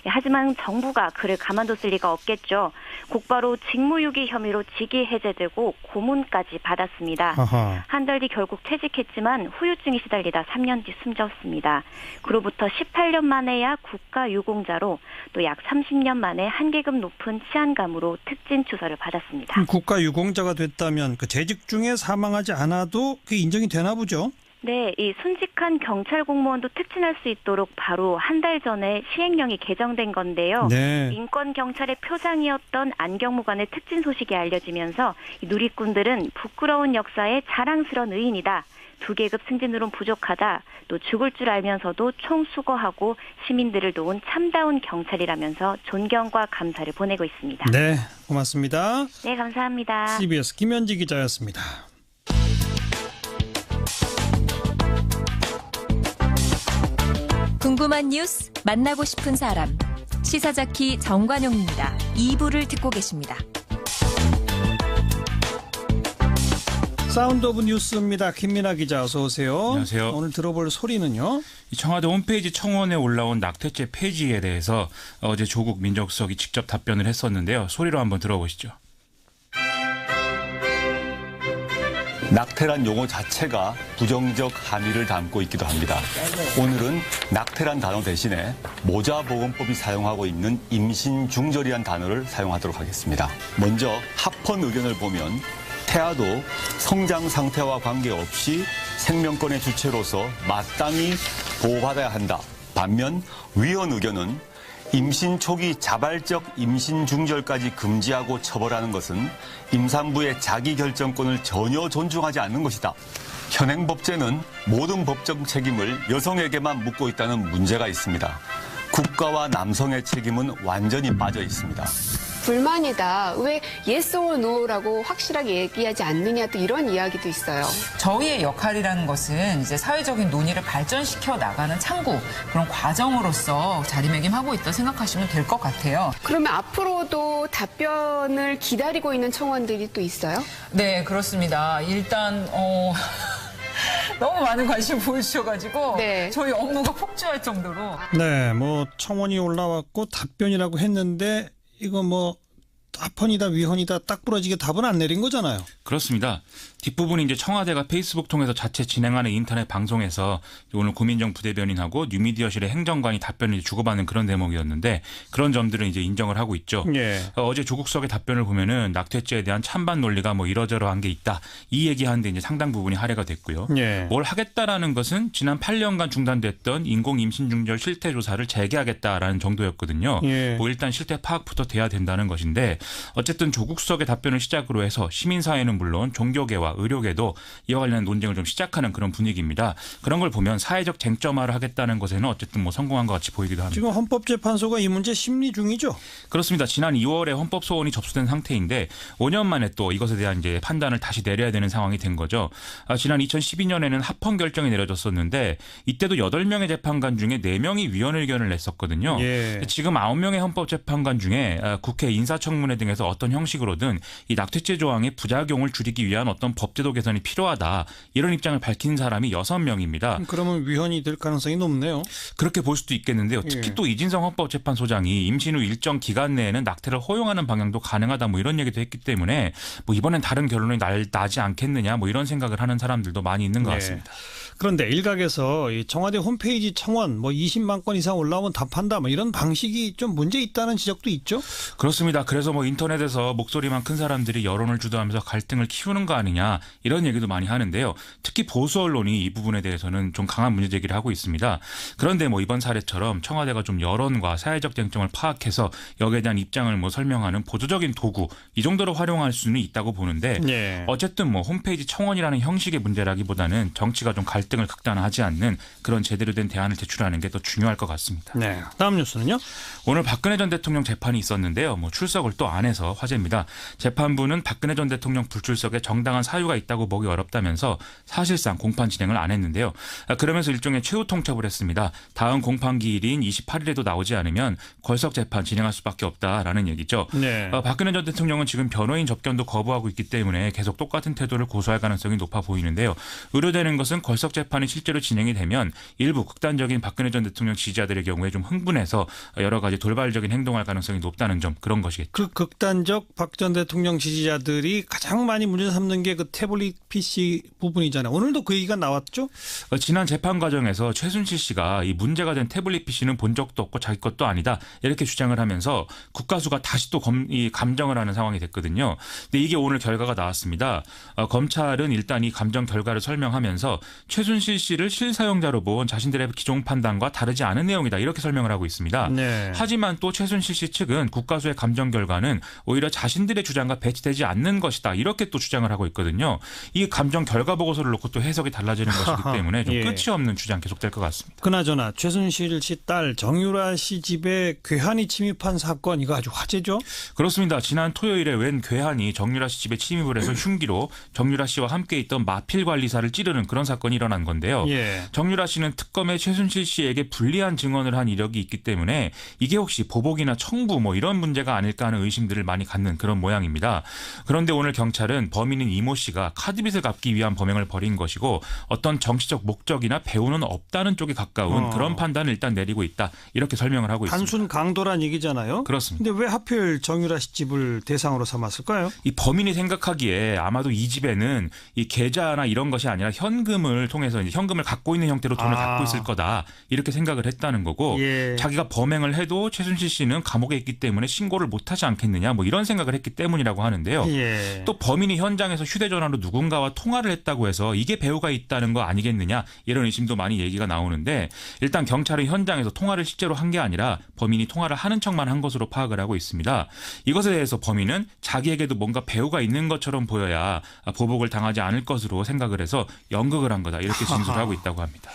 하지만 정부가 그를 가만뒀을 리가 없겠죠. 곧바로 직무유기 혐의로 직위 해제되고 고문까지 받았습니다. 한 달 뒤 결국 퇴직했지만 후유증이 시달리다 3년 뒤 숨졌습니다. 그로부터 18년 만에야 국가유공자로 또 약 30년 만에 한계급 높은 치안감으로 특진 추서를 받았습니다. 국가유공자가 됐다면 그 재직 중에 사망하지 않아도 그게 인정이 되나 보죠? 네, 이 순직한 경찰 공무원도 특진할 수 있도록 바로 한 달 전에 시행령이 개정된 건데요. 네. 인권 경찰의 표장이었던 안경무관의 특진 소식이 알려지면서 누리꾼들은 부끄러운 역사의 자랑스러운 의인이다. 2계급 승진으로는 부족하다. 또 죽을 줄 알면서도 총 수거하고 시민들을 도운 참다운 경찰이라면서 존경과 감사를 보내고 있습니다. 네, 고맙습니다. 네, 감사합니다. CBS 김현지 기자였습니다. 궁금한 뉴스, 만나고 싶은 사람. 시사자키 정관용입니다. 2부를 듣고 계십니다. 사운드 오브 뉴스입니다. 김민아 기자 어서 오세요. 안녕하세요. 오늘 들어볼 소리는요. 청와대 홈페이지 청원에 올라온 낙태죄 폐지에 대해서 어제 조국 민정수석이 직접 답변을 했었는데요. 소리로 한번 들어보시죠. 낙태란 용어 자체가 부정적 함의를 담고 있기도 합니다. 오늘은 낙태란 단어 대신에 모자보건법이 사용하고 있는 임신중절이란 단어를 사용하도록 하겠습니다. 먼저 합헌 의견을 보면 태아도 성장 상태와 관계없이 생명권의 주체로서 마땅히 보호받아야 한다. 반면 위헌 의견은 임신 초기 자발적 임신 중절까지 금지하고 처벌하는 것은 임산부의 자기결정권을 전혀 존중하지 않는 것이다. 현행 법제는 모든 법적 책임을 여성에게만 묻고 있다는 문제가 있습니다. 국가와 남성의 책임은 완전히 빠져 있습니다. 불만이다. 왜 yes or no라고 확실하게 얘기하지 않느냐 또 이런 이야기도 있어요. 저희의 역할이라는 것은 이제 사회적인 논의를 발전시켜 나가는 창구 그런 과정으로서 자리매김하고 있다 생각하시면 될 것 같아요. 그러면 앞으로도 답변을 기다리고 있는 청원들이 또 있어요? 네, 그렇습니다. 일단 너무 많은 관심 보여주셔가지고 네. 저희 업무가 폭주할 정도로. 네, 뭐 청원이 올라왔고 답변이라고 했는데 이거 뭐 합헌이다 위헌이다 딱 부러지게 답은 안 내린 거잖아요. 그렇습니다. 뒷부분이 이제 청와대가 페이스북 통해서 자체 진행하는 인터넷 방송에서 오늘 고민정 부대변인하고 뉴미디어실의 행정관이 답변을 주고받는 그런 대목이었는데 그런 점들은 이제 인정을 하고 있죠. 예. 어제 조국석의 답변을 보면은 낙태죄에 대한 찬반 논리가 뭐 이러저러한 게 있다. 이 얘기하는데 이제 상당 부분이 할애가 됐고요. 예. 뭘 하겠다라는 것은 지난 8년간 중단됐던 인공 임신 중절 실태 조사를 재개하겠다라는 정도였거든요. 예. 뭐 일단 실태 파악부터 돼야 된다는 것인데 어쨌든 조국석의 답변을 시작으로 해서 시민사회는 물론 종교계와 의료계도 이와 관련한 논쟁을 좀 시작하는 그런 분위기입니다. 그런 걸 보면 사회적 쟁점화를 하겠다는 것에는 어쨌든 뭐 성공한 것 같이 보이기도 합니다. 지금 헌법재판소가 이 문제 심리 중이죠? 그렇습니다. 지난 2월에 헌법 소원이 접수된 상태인데 5년 만에 또 이것에 대한 이제 판단을 다시 내려야 되는 상황이 된 거죠. 지난 2012년에는 합헌 결정이 내려졌었는데 이때도 8명의 재판관 중에 4명이 위헌 의견을 냈었거든요. 예. 지금 9명의 헌법재판관 중에 국회 인사청문회 등에서 어떤 형식으로든 이 낙태죄 조항의 부작용을 줄이기 위한 어떤 법제도 개선이 필요하다. 이런 입장을 밝힌 사람이 6명입니다. 그러면 위헌이 될 가능성이 높네요. 그렇게 볼 수도 있겠는데요. 특히 또 이진성 헌법재판소장이 임신 후 일정 기간 내에는 낙태를 허용하는 방향도 가능하다 뭐 이런 얘기도 했기 때문에 뭐 이번엔 다른 결론이 나지 않겠느냐 뭐 이런 생각을 하는 사람들도 많이 있는 것 같습니다. 그런데 일각에서 이 청와대 홈페이지 청원 20만 건 이상 올라오면 답한다 이런 방식이 좀 문제 있다는 지적도 있죠. 그렇습니다. 그래서 인터넷에서 목소리만 큰 사람들이 여론을 주도하면서 갈등을 키우는 거 아니냐 이런 얘기도 많이 하는데요. 특히 보수 언론이 이 부분에 대해서는 좀 강한 문제 제기를 하고 있습니다. 그런데 이번 사례처럼 청와대가 좀 여론과 사회적 쟁점을 파악해서 여기에 대한 입장을 설명하는 보조적인 도구 이 정도로 활용할 수는 있다고 보는데 네. 어쨌든 홈페이지 청원이라는 형식의 문제라기보다는 정치가 좀 갈등을 극단화하지 않는 그런 제대로 된 대안을 제출하는 게 더 중요할 것 같습니다. 네. 다음 뉴스는요? 오늘 박근혜 전 대통령 재판이 있었는데요. 출석을 또 안 해서 화제입니다. 재판부는 박근혜 전 대통령 불출석에 정당한 사유가 있다고 보기 어렵다면서 사실상 공판 진행을 안 했는데요. 그러면서 일종의 최후 통첩을 했습니다. 다음 공판 기일인 28일에도 나오지 않으면 걸석 재판 진행할 수밖에 없다라는 얘기죠. 네. 박근혜 전 대통령은 지금 변호인 접견도 거부하고 있기 때문에 계속 똑같은 태도를 고수할 가능성이 높아 보이는데요. 우려되는 것은 걸석 재판이 실제로 진행이 되면 일부 극단적인 박근혜 전 대통령 지지자들의 경우에 좀 흥분해서 여러 가지 돌발적인 행동할 가능성이 높다는 점 그런 것이겠죠. 그 극단적 박 전 대통령 지지자들이 가장 많이 문제 삼는 게 그 태블릿 PC 부분이잖아요. 오늘도 그 얘기가 나왔죠? 지난 재판 과정에서 최순실 씨가 이 문제가 된 태블릿 PC는 본 적도 없고 자기 것도 아니다 이렇게 주장을 하면서 국가수가 다시 또 감정을 하는 상황이 됐거든요. 근데 이게 오늘 결과가 나왔습니다. 검찰은 일단 이 감정 결과를 설명하면서 최순실 씨를 실사용자로 본 자신들의 기존 판단과 다르지 않은 내용이다 이렇게 설명을 하고 있습니다. 네. 하지만 또 최순실 씨 측은 국가수의 감정 결과는 오히려 자신들의 주장과 배치되지 않는 것이다 이렇게 또 주장을 하고 있거든요. 이 감정 결과 보고서를 놓고 또 해석이 달라지는 것이기 때문에 좀 끝이 없는 주장 계속될 것 같습니다. 그나저나 최순실 씨 딸 정유라 씨 집에 괴한이 침입한 사건 이거 아주 화제죠? 그렇습니다. 지난 토요일에 웬 괴한이 정유라 씨 집에 침입을 해서 흉기로 정유라 씨와 함께 있던 마필 관리사를 찌르는 그런 사건이 일어난 건데요. 예. 정유라 씨는 특검에 최순실 씨에게 불리한 증언을 한 이력이 있기 때문에 이게 혹시 보복이나 청부 이런 문제가 아닐까 하는 의심들을 많이 갖는 그런 모양입니다. 그런데 오늘 경찰은 범인인 이모 씨가 카드빚을 갚기 위한 범행을 벌인 것이고 어떤 정치적 목적이나 배후는 없다는 쪽에 가까운 그런 판단을 일단 내리고 있다 이렇게 설명을 하고 있습니다. 단순 강도란 얘기잖아요. 그렇습니다. 근데 왜 하필 정유라 씨 집을 대상으로 삼았을까요? 이 범인이 생각하기에 아마도 이 집에는 이 계좌나 이런 것이 아니라 현금을 통해서 이제 현금을 갖고 있는 형태로 돈을 갖고 있을 거다 이렇게 생각을 했다는 거고 예. 자기가 범행을 해도 최순실 씨는 감옥에 있기 때문에 신고를 못하지 않겠느냐 이런 생각을 했기 때문이라고 하는데요. 예. 또 범인이 현장에서 휴대전화로 누군가와 통화를 했다고 해서 이게 배후가 있다는 거 아니겠느냐 이런 의심도 많이 얘기가 나오는데 일단 경찰은 현장에서 통화를 실제로 한 게 아니라 범인이 통화를 하는 척만 한 것으로 파악을 하고 있습니다. 이것에 대해서 범인은 자기에게도 뭔가 배후가 있는 것처럼 보여야 보복을 당하지 않을 것으로 생각을 해서 연극을 한 거다 이렇게 진술을 하고 있다고 합니다.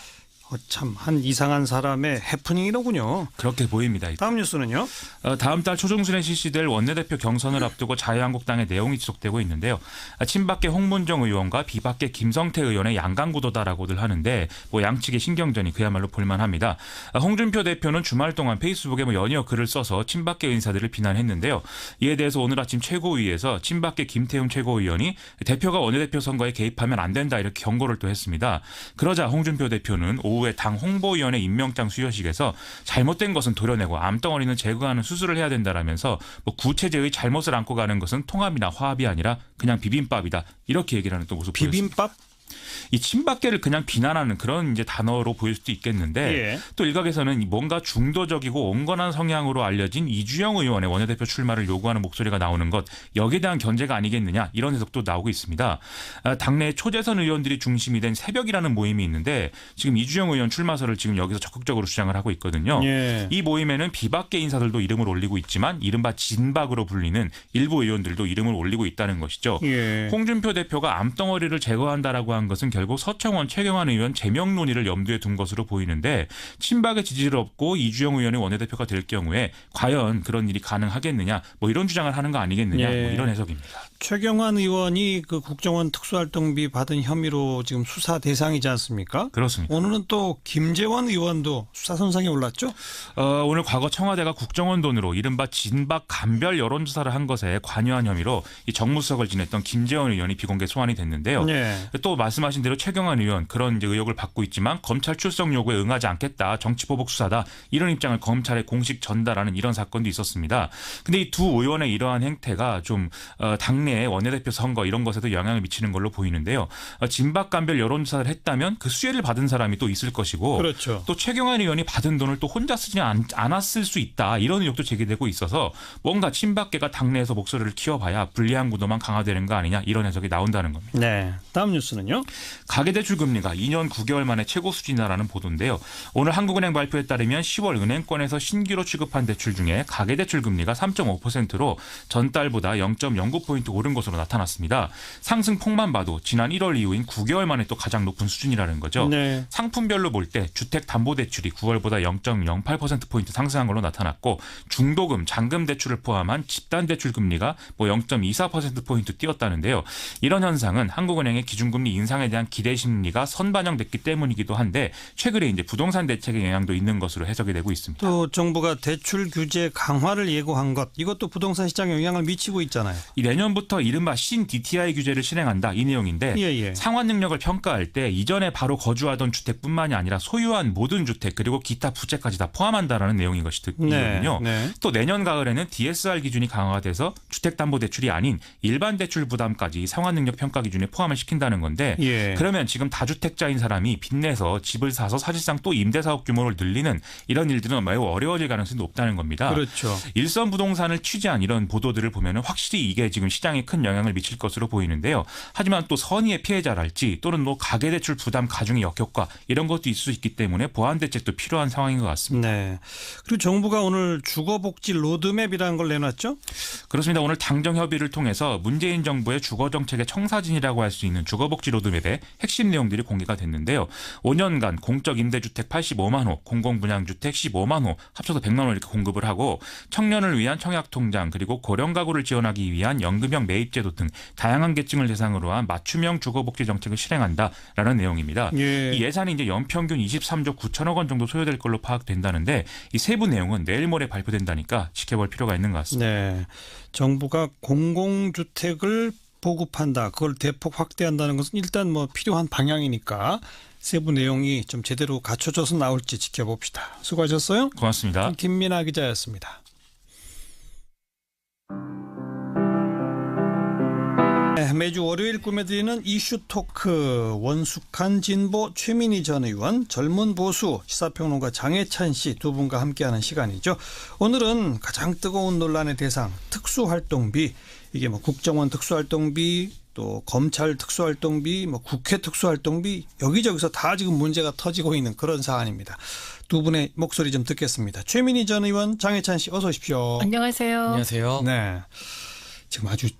참 한 이상한 사람의 해프닝이로군요. 그렇게 보입니다. 다음 뉴스는요? 다음 달 초중순에 실시될 원내대표 경선을 앞두고 자유한국당의 내용이 지속되고 있는데요. 친박계 홍문정 의원과 비박계 김성태 의원의 양강구도다라고들 하는데 양측의 신경전이 그야말로 볼만합니다. 홍준표 대표는 주말 동안 페이스북에 연이어 글을 써서 친박계 인사들을 비난했는데요. 이에 대해서 오늘 아침 최고위에서 친박계 김태훈 최고위원이 대표가 원내대표 선거에 개입하면 안 된다 이렇게 경고를 또 했습니다. 그러자 홍준표 대표는 오후에 당 홍보위원회 임명장 수여식에서 잘못된 것은 도려내고 암덩어리는 제거하는 수술을 해야 된다라면서 구체제의 잘못을 안고 가는 것은 통합이나 화합이 아니라 그냥 비빔밥이다 이렇게 얘기를 하는 또 모습 보였습니다. 비빔밥? 이 친박계를 그냥 비난하는 그런 이제 단어로 보일 수도 있겠는데 예. 또 일각에서는 뭔가 중도적이고 온건한 성향으로 알려진 이주영 의원의 원내대표 출마를 요구하는 목소리가 나오는 것 여기에 대한 견제가 아니겠느냐 이런 해석도 나오고 있습니다. 당내 초재선 의원들이 중심이 된 새벽이라는 모임이 있는데 지금 이주영 의원 출마설을 지금 여기서 적극적으로 주장을 하고 있거든요. 예. 이 모임에는 비박계 인사들도 이름을 올리고 있지만 이른바 진박으로 불리는 일부 의원들도 이름을 올리고 있다는 것이죠. 예. 홍준표 대표가 암덩어리를 제거한다라고 한 것은 결국 서청원, 최경환 의원 제명 논의를 염두에 둔 것으로 보이는데 친박의 지지를 얻고 이주영 의원이 원내대표가 될 경우에 과연 그런 일이 가능하겠느냐 이런 주장을 하는 거 아니겠느냐 이런 해석입니다. 최경환 의원이 그 국정원 특수활동비 받은 혐의로 지금 수사 대상이지 않습니까? 그렇습니다. 오늘은 또 김재원 의원도 수사 선상에 올랐죠? 오늘 과거 청와대가 국정원 돈으로 이른바 진박 간별 여론조사를 한 것에 관여한 혐의로 이 정무수석을 지냈던 김재원 의원이 비공개 소환이 됐는데요. 또 말씀하신 대로 최경환 의원 그런 이제 의혹을 받고 있지만 검찰 출석 요구에 응하지 않겠다. 정치보복 수사다. 이런 입장을 검찰에 공식 전달하는 이런 사건도 있었습니다. 근데 이 두 의원의 이러한 행태가 좀 당내 원내대표 선거 이런 것에도 영향을 미치는 걸로 보이는데요. 진박간별 여론조사를 했다면 그 수혜를 받은 사람이 또 있을 것이고 그렇죠. 또 최경환 의원이 받은 돈을 또 혼자 쓰지 않았을 수 있다. 이런 의혹도 제기되고 있어서 뭔가 친박계가 당내에서 목소리를 키워봐야 불리한 구도만 강화되는 거 아니냐 이런 해석이 나온다는 겁니다. 네. 다음 뉴스는요. 가계대출 금리가 2년 9개월 만에 최고 수준이라는 보도인데요. 오늘 한국은행 발표에 따르면 10월 은행권에서 신규로 취급한 대출 중에 가계대출 금리가 3.5%로 전달보다 0.09포인트 오른 것으로 나타났습니다. 상승폭만 봐도 지난 1월 이후인 9개월 만에 또 가장 높은 수준이라는 거죠. 네. 상품별로 볼 때 주택담보대출이 9월보다 0.08%포인트 상승한 걸로 나타났고 중도금, 잔금 대출을 포함한 집단대출 금리가 0.24%포인트 뛰었다는데요. 이런 현상은 한국은행의 기준금리 인상에 대한 기대 심리가 선반영됐기 때문이기도 한데 최근에 이제 부동산 대책의 영향도 있는 것으로 해석이 되고 있습니다. 또 정부가 대출 규제 강화를 예고한 것 이것도 부동산 시장에 영향을 미치고 있잖아요. 이 내년부터 이른바 신 DTI 규제를 실행한다 이 내용인데 상환 능력을 평가할 때 이전에 바로 거주하던 주택뿐만이 아니라 소유한 모든 주택 그리고 기타 부채까지 다 포함한다라는 내용인 것이거든요. 또 내년 가을에는 DSR 기준이 강화가 돼서 주택담보대출이 아닌 일반 대출 부담까지 상환 능력 평가 기준에 포함을 시킨다는 건데 그러면 지금 다주택자인 사람이 빚내서 집을 사서 사실상 또 임대사업 규모를 늘리는 이런 일들은 매우 어려워질 가능성이 높다는 겁니다. 그렇죠. 일선 부동산을 취재한 이런 보도들을 보면 확실히 이게 지금 시장에 큰 영향을 미칠 것으로 보이는데요. 하지만 또 선의의 피해자랄지 또는 뭐 가계대출 부담 가중의 역효과 이런 것도 있을 수 있기 때문에 보완 대책도 필요한 상황인 것 같습니다. 네. 그리고 정부가 오늘 주거복지 로드맵이라는 걸 내놨죠? 그렇습니다. 오늘 당정 협의를 통해서 문재인 정부의 주거정책의 청사진이라고 할 수 있는 주거복지 로드맵의 핵심 내용들이 공개가 됐는데요. 5년간 공적 임대주택 85만 호, 공공분양주택 15만 호, 합쳐서 100만 호 이렇게 공급을 하고 청년을 위한 청약통장 그리고 고령가구를 지원하기 위한 연금형 매입제도 등 다양한 계층을 대상으로 한 맞춤형 주거복지 정책을 실행한다라는 내용입니다. 이 예산이 이제 연평균 23조 9천억 원 정도 소요될 걸로 파악된다는데 이 세부 내용은 내일 모레 발표된다니까 지켜볼 필요가 있는 것 같습니다. 네, 정부가 공공주택을 보급한다. 그걸 대폭 확대한다는 것은 일단 뭐 필요한 방향이니까 세부 내용이 좀 제대로 갖춰져서 나올지 지켜봅시다. 수고하셨어요. 고맙습니다. 김민아 기자였습니다. 네, 매주 월요일 꾸며드리는 이슈 토크 원숙한 진보 최민희 전 의원 젊은 보수 시사평론가 장혜찬 씨 두 분과 함께하는 시간이죠. 오늘은 가장 뜨거운 논란의 대상 특수활동비 이게 뭐 국정원 특수활동비 또 검찰 특수활동비 뭐 국회 특수활동비 여기저기서 다 지금 문제가 터지고 있는 그런 사안입니다. 두 분의 목소리 좀 듣겠습니다. 최민희 전 의원 장혜찬 씨 어서 오십시오. 안녕하세요. 안녕하세요. 네. 지금 아주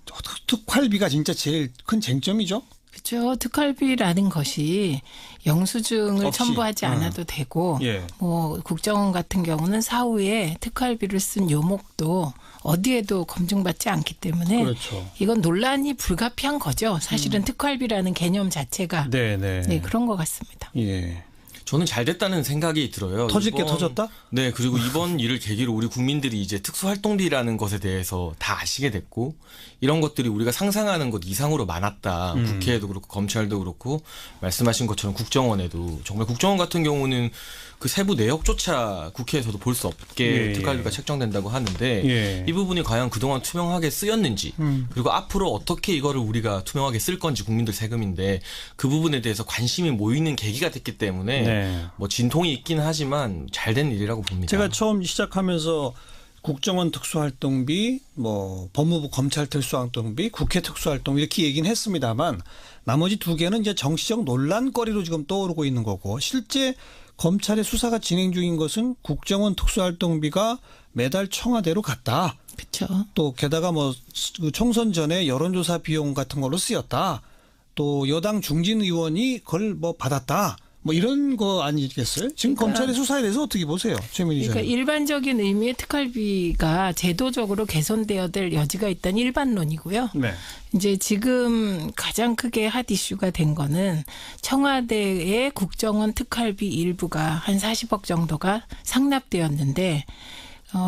특활비가 진짜 제일 큰 쟁점이죠? 그렇죠. 특활비라는 것이 영수증을 없이. 첨부하지 않아도 되고 뭐 국정원 같은 경우는 사후에 특활비를 쓴 요목도 어디에도 검증받지 않기 때문에 그렇죠. 이건 논란이 불가피한 거죠. 사실은 특활비라는 개념 자체가 네, 그런 것 같습니다. 예. 저는 잘 됐다는 생각이 들어요. 터질 게 터졌다? 네, 그리고 이번 일을 계기로 우리 국민들이 이제 특수활동비라는 것에 대해서 다 아시게 됐고 이런 것들이 우리가 상상하는 것 이상으로 많았다. 국회에도 그렇고 검찰도 그렇고 말씀하신 것처럼 국정원에도 정말 국정원 같은 경우는 그 세부 내역조차 국회에서도 볼 수 없게 특활비가 책정된다고 하는데 이 부분이 과연 그동안 투명하게 쓰였는지 그리고 앞으로 어떻게 이거를 우리가 투명하게 쓸 건지 국민들 세금인데 그 부분에 대해서 관심이 모이는 계기가 됐기 때문에 뭐 진통이 있긴 하지만 잘된 일이라고 봅니다. 제가 처음 시작하면서 국정원 특수활동비, 뭐 법무부 검찰 특수활동비, 국회 특수활동비 이렇게 얘기는 했습니다만 나머지 두 개는 이제 정치적 논란거리로 지금 떠오르고 있는 거고 실제 검찰의 수사가 진행 중인 것은 국정원 특수활동비가 매달 청와대로 갔다. 그렇죠. 또 게다가 뭐 총선 전에 여론조사 비용 같은 걸로 쓰였다. 또 여당 중진 의원이 그걸 뭐 받았다. 뭐 이런 거 아니겠어요? 지금 그러니까, 검찰의 수사에 대해서 어떻게 보세요? 최민희 전. 그러니까 일반적인 의미의 특활비가 제도적으로 개선되어야 될 여지가 있다는 일반론이고요. 네. 이제 지금 가장 크게 핫 이슈가 된 거는 청와대의 국정원 특활비 일부가 한 40억 정도가 상납되었는데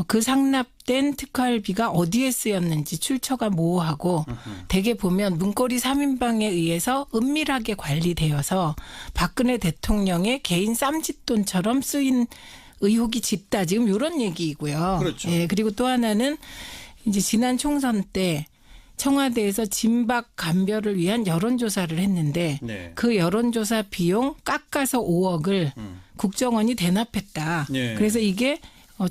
그 상납된 특활비가 어디에 쓰였는지 출처가 모호하고 대개 보면 문고리 3인방에 의해서 은밀하게 관리되어서 박근혜 대통령의 개인 쌈짓돈처럼 쓰인 의혹이 짙다. 지금 이런 얘기이고요. 그렇죠. 예, 그리고 또 하나는 이제 지난 총선 때 청와대에서 진박 감별을 위한 여론조사를 했는데 네. 그 여론조사 비용 깎아서 5억을 국정원이 대납했다. 네. 그래서 이게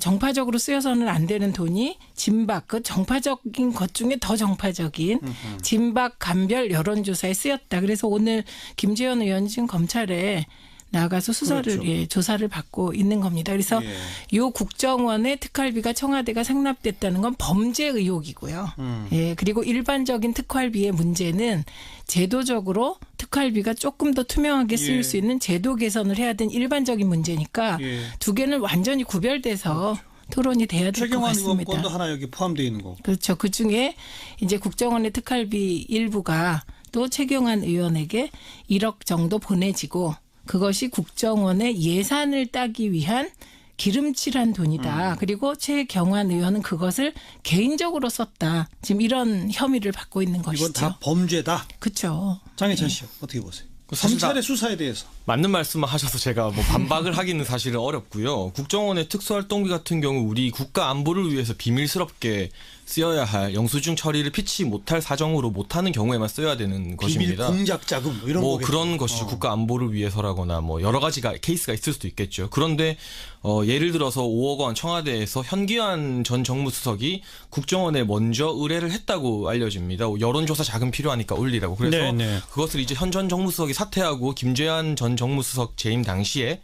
정파적으로 쓰여서는 안 되는 돈이 진박, 그 정파적인 것 중에 더 정파적인 진박 감별 여론조사에 쓰였다. 그래서 오늘 김재현 의원이 지금 검찰에 나가서 수사를 그렇죠. 예, 조사를 받고 있는 겁니다. 그래서 요 국정원의 특활비가 청와대가 상납됐다는 건 범죄 의혹이고요. 예, 그리고 일반적인 특활비의 문제는 제도적으로 특활비가 조금 더 투명하게 쓰일 수 있는 제도 개선을 해야 되는 일반적인 문제니까 두 개는 완전히 구별돼서 토론이 돼야 될 것 같습니다. 최경환 의원권도 하나 여기 포함되어 있는 거고. 그렇죠. 그중에 이제 국정원의 특활비 일부가 또 최경환 의원에게 1억 정도 보내지고 그것이 국정원의 예산을 따기 위한 기름칠한 돈이다. 그리고 최경환 의원은 그것을 개인적으로 썼다. 지금 이런 혐의를 받고 있는 것이죠. 이건 다 범죄다. 그렇죠. 장혜찬 씨 어떻게 보세요? 사실 검찰의 수사에 대해서. 맞는 말씀을 하셔서 제가 뭐 반박을 하기는 사실은 어렵고요. 국정원의 특수활동비 같은 경우 우리 국가 안보를 위해서 비밀스럽게 쓰여야 할 영수증 처리를 피치 못할 사정으로 못하는 경우에만 써야 되는 것입니다. 비밀 공작 자금 이런 뭐 거겠죠. 그런 것이죠. 국가 안보를 위해서라거나 뭐 여러 가지가 케이스가 있을 수도 있겠죠. 그런데 예를 들어서 5억 원 청와대에서 현기환 전 정무수석이 국정원에 먼저 의뢰를 했다고 알려집니다. 여론조사 자금 필요하니까 올리라고. 그래서 그것을 이제 현 전 정무수석이 사퇴하고 김재환 전 정무수석 재임 당시에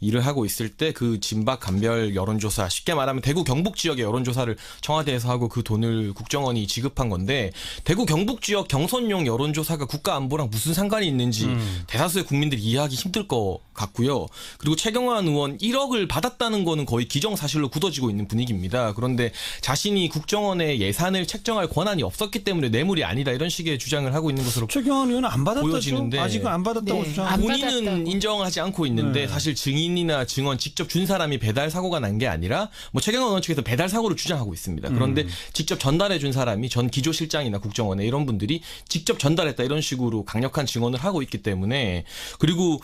일을 하고 있을 때 그 진박 감별 여론조사, 쉽게 말하면 대구 경북 지역의 여론조사를 청와대에서 하고 그 돈을 국정원이 지급한 건데, 대구 경북 지역 경선용 여론조사가 국가안보랑 무슨 상관이 있는지 대다수의 국민들이 이해하기 힘들 것 같고요. 그리고 최경환 의원 1억을 받았다는 거는 거의 기정사실로 굳어지고 있는 분위기입니다. 그런데 자신이 국정원의 예산을 책정할 권한이 없었기 때문에 뇌물이 아니다 이런 식의 주장을 하고 있는 것으로 최경환 의원은 안 받았다죠. 보여지는데, 아직은 안 받았다고 주장하고 본인은 인정하지 않고 있는데 사실 증인이나 증언 직접 준 사람이 배달 사고가 난 게 아니라 뭐 최경환 의원 측에서 배달 사고를 주장하고 있습니다. 그런데 직접 전달해 준 사람이 전 기조실장이나 국정원에 이런 분들이 직접 전달했다 이런 식으로 강력한 증언을 하고 있기 때문에, 그리고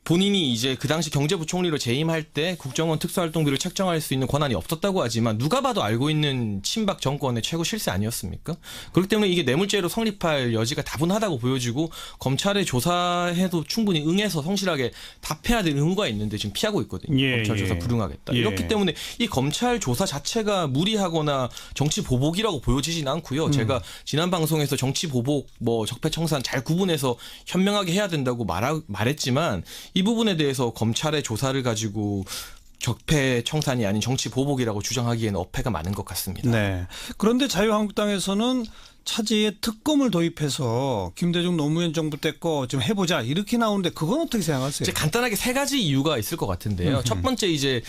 본인이 이제 그 당시 경제부총리로 재임할 때 국정원 특수활동비를 책정할 수 있는 권한이 없었다고 하지만 누가 봐도 알고 있는 친박 정권의 최고 실세 아니었습니까? 그렇기 때문에 이게 뇌물죄로 성립할 여지가 다분하다고 보여지고 검찰의 조사에도 충분히 응해서 성실하게 답해야 될 의무가 있는데 지금 피하고 있거든요. 검찰 조사 불응하겠다. 이렇기 때문에 이 검찰 조사 자체가 무리하거나 정치 보복이라고 보여지진 않고요. 제가 지난 방송에서 정치 보복, 뭐 적폐청산 잘 구분해서 현명하게 해야 된다고 말했지만 이 부분에 대해서 검찰의 조사를 가지고 적폐 청산이 아닌 정치 보복이라고 주장하기에는 어폐가 많은 것 같습니다. 네. 그런데 자유한국당에서는 차제에 특검을 도입해서 김대중 노무현 정부 때 거 좀 해보자 이렇게 나오는데 그건 어떻게 생각하세요? 이제 간단하게 세 가지 이유가 있을 것 같은데요. 첫 번째, 이제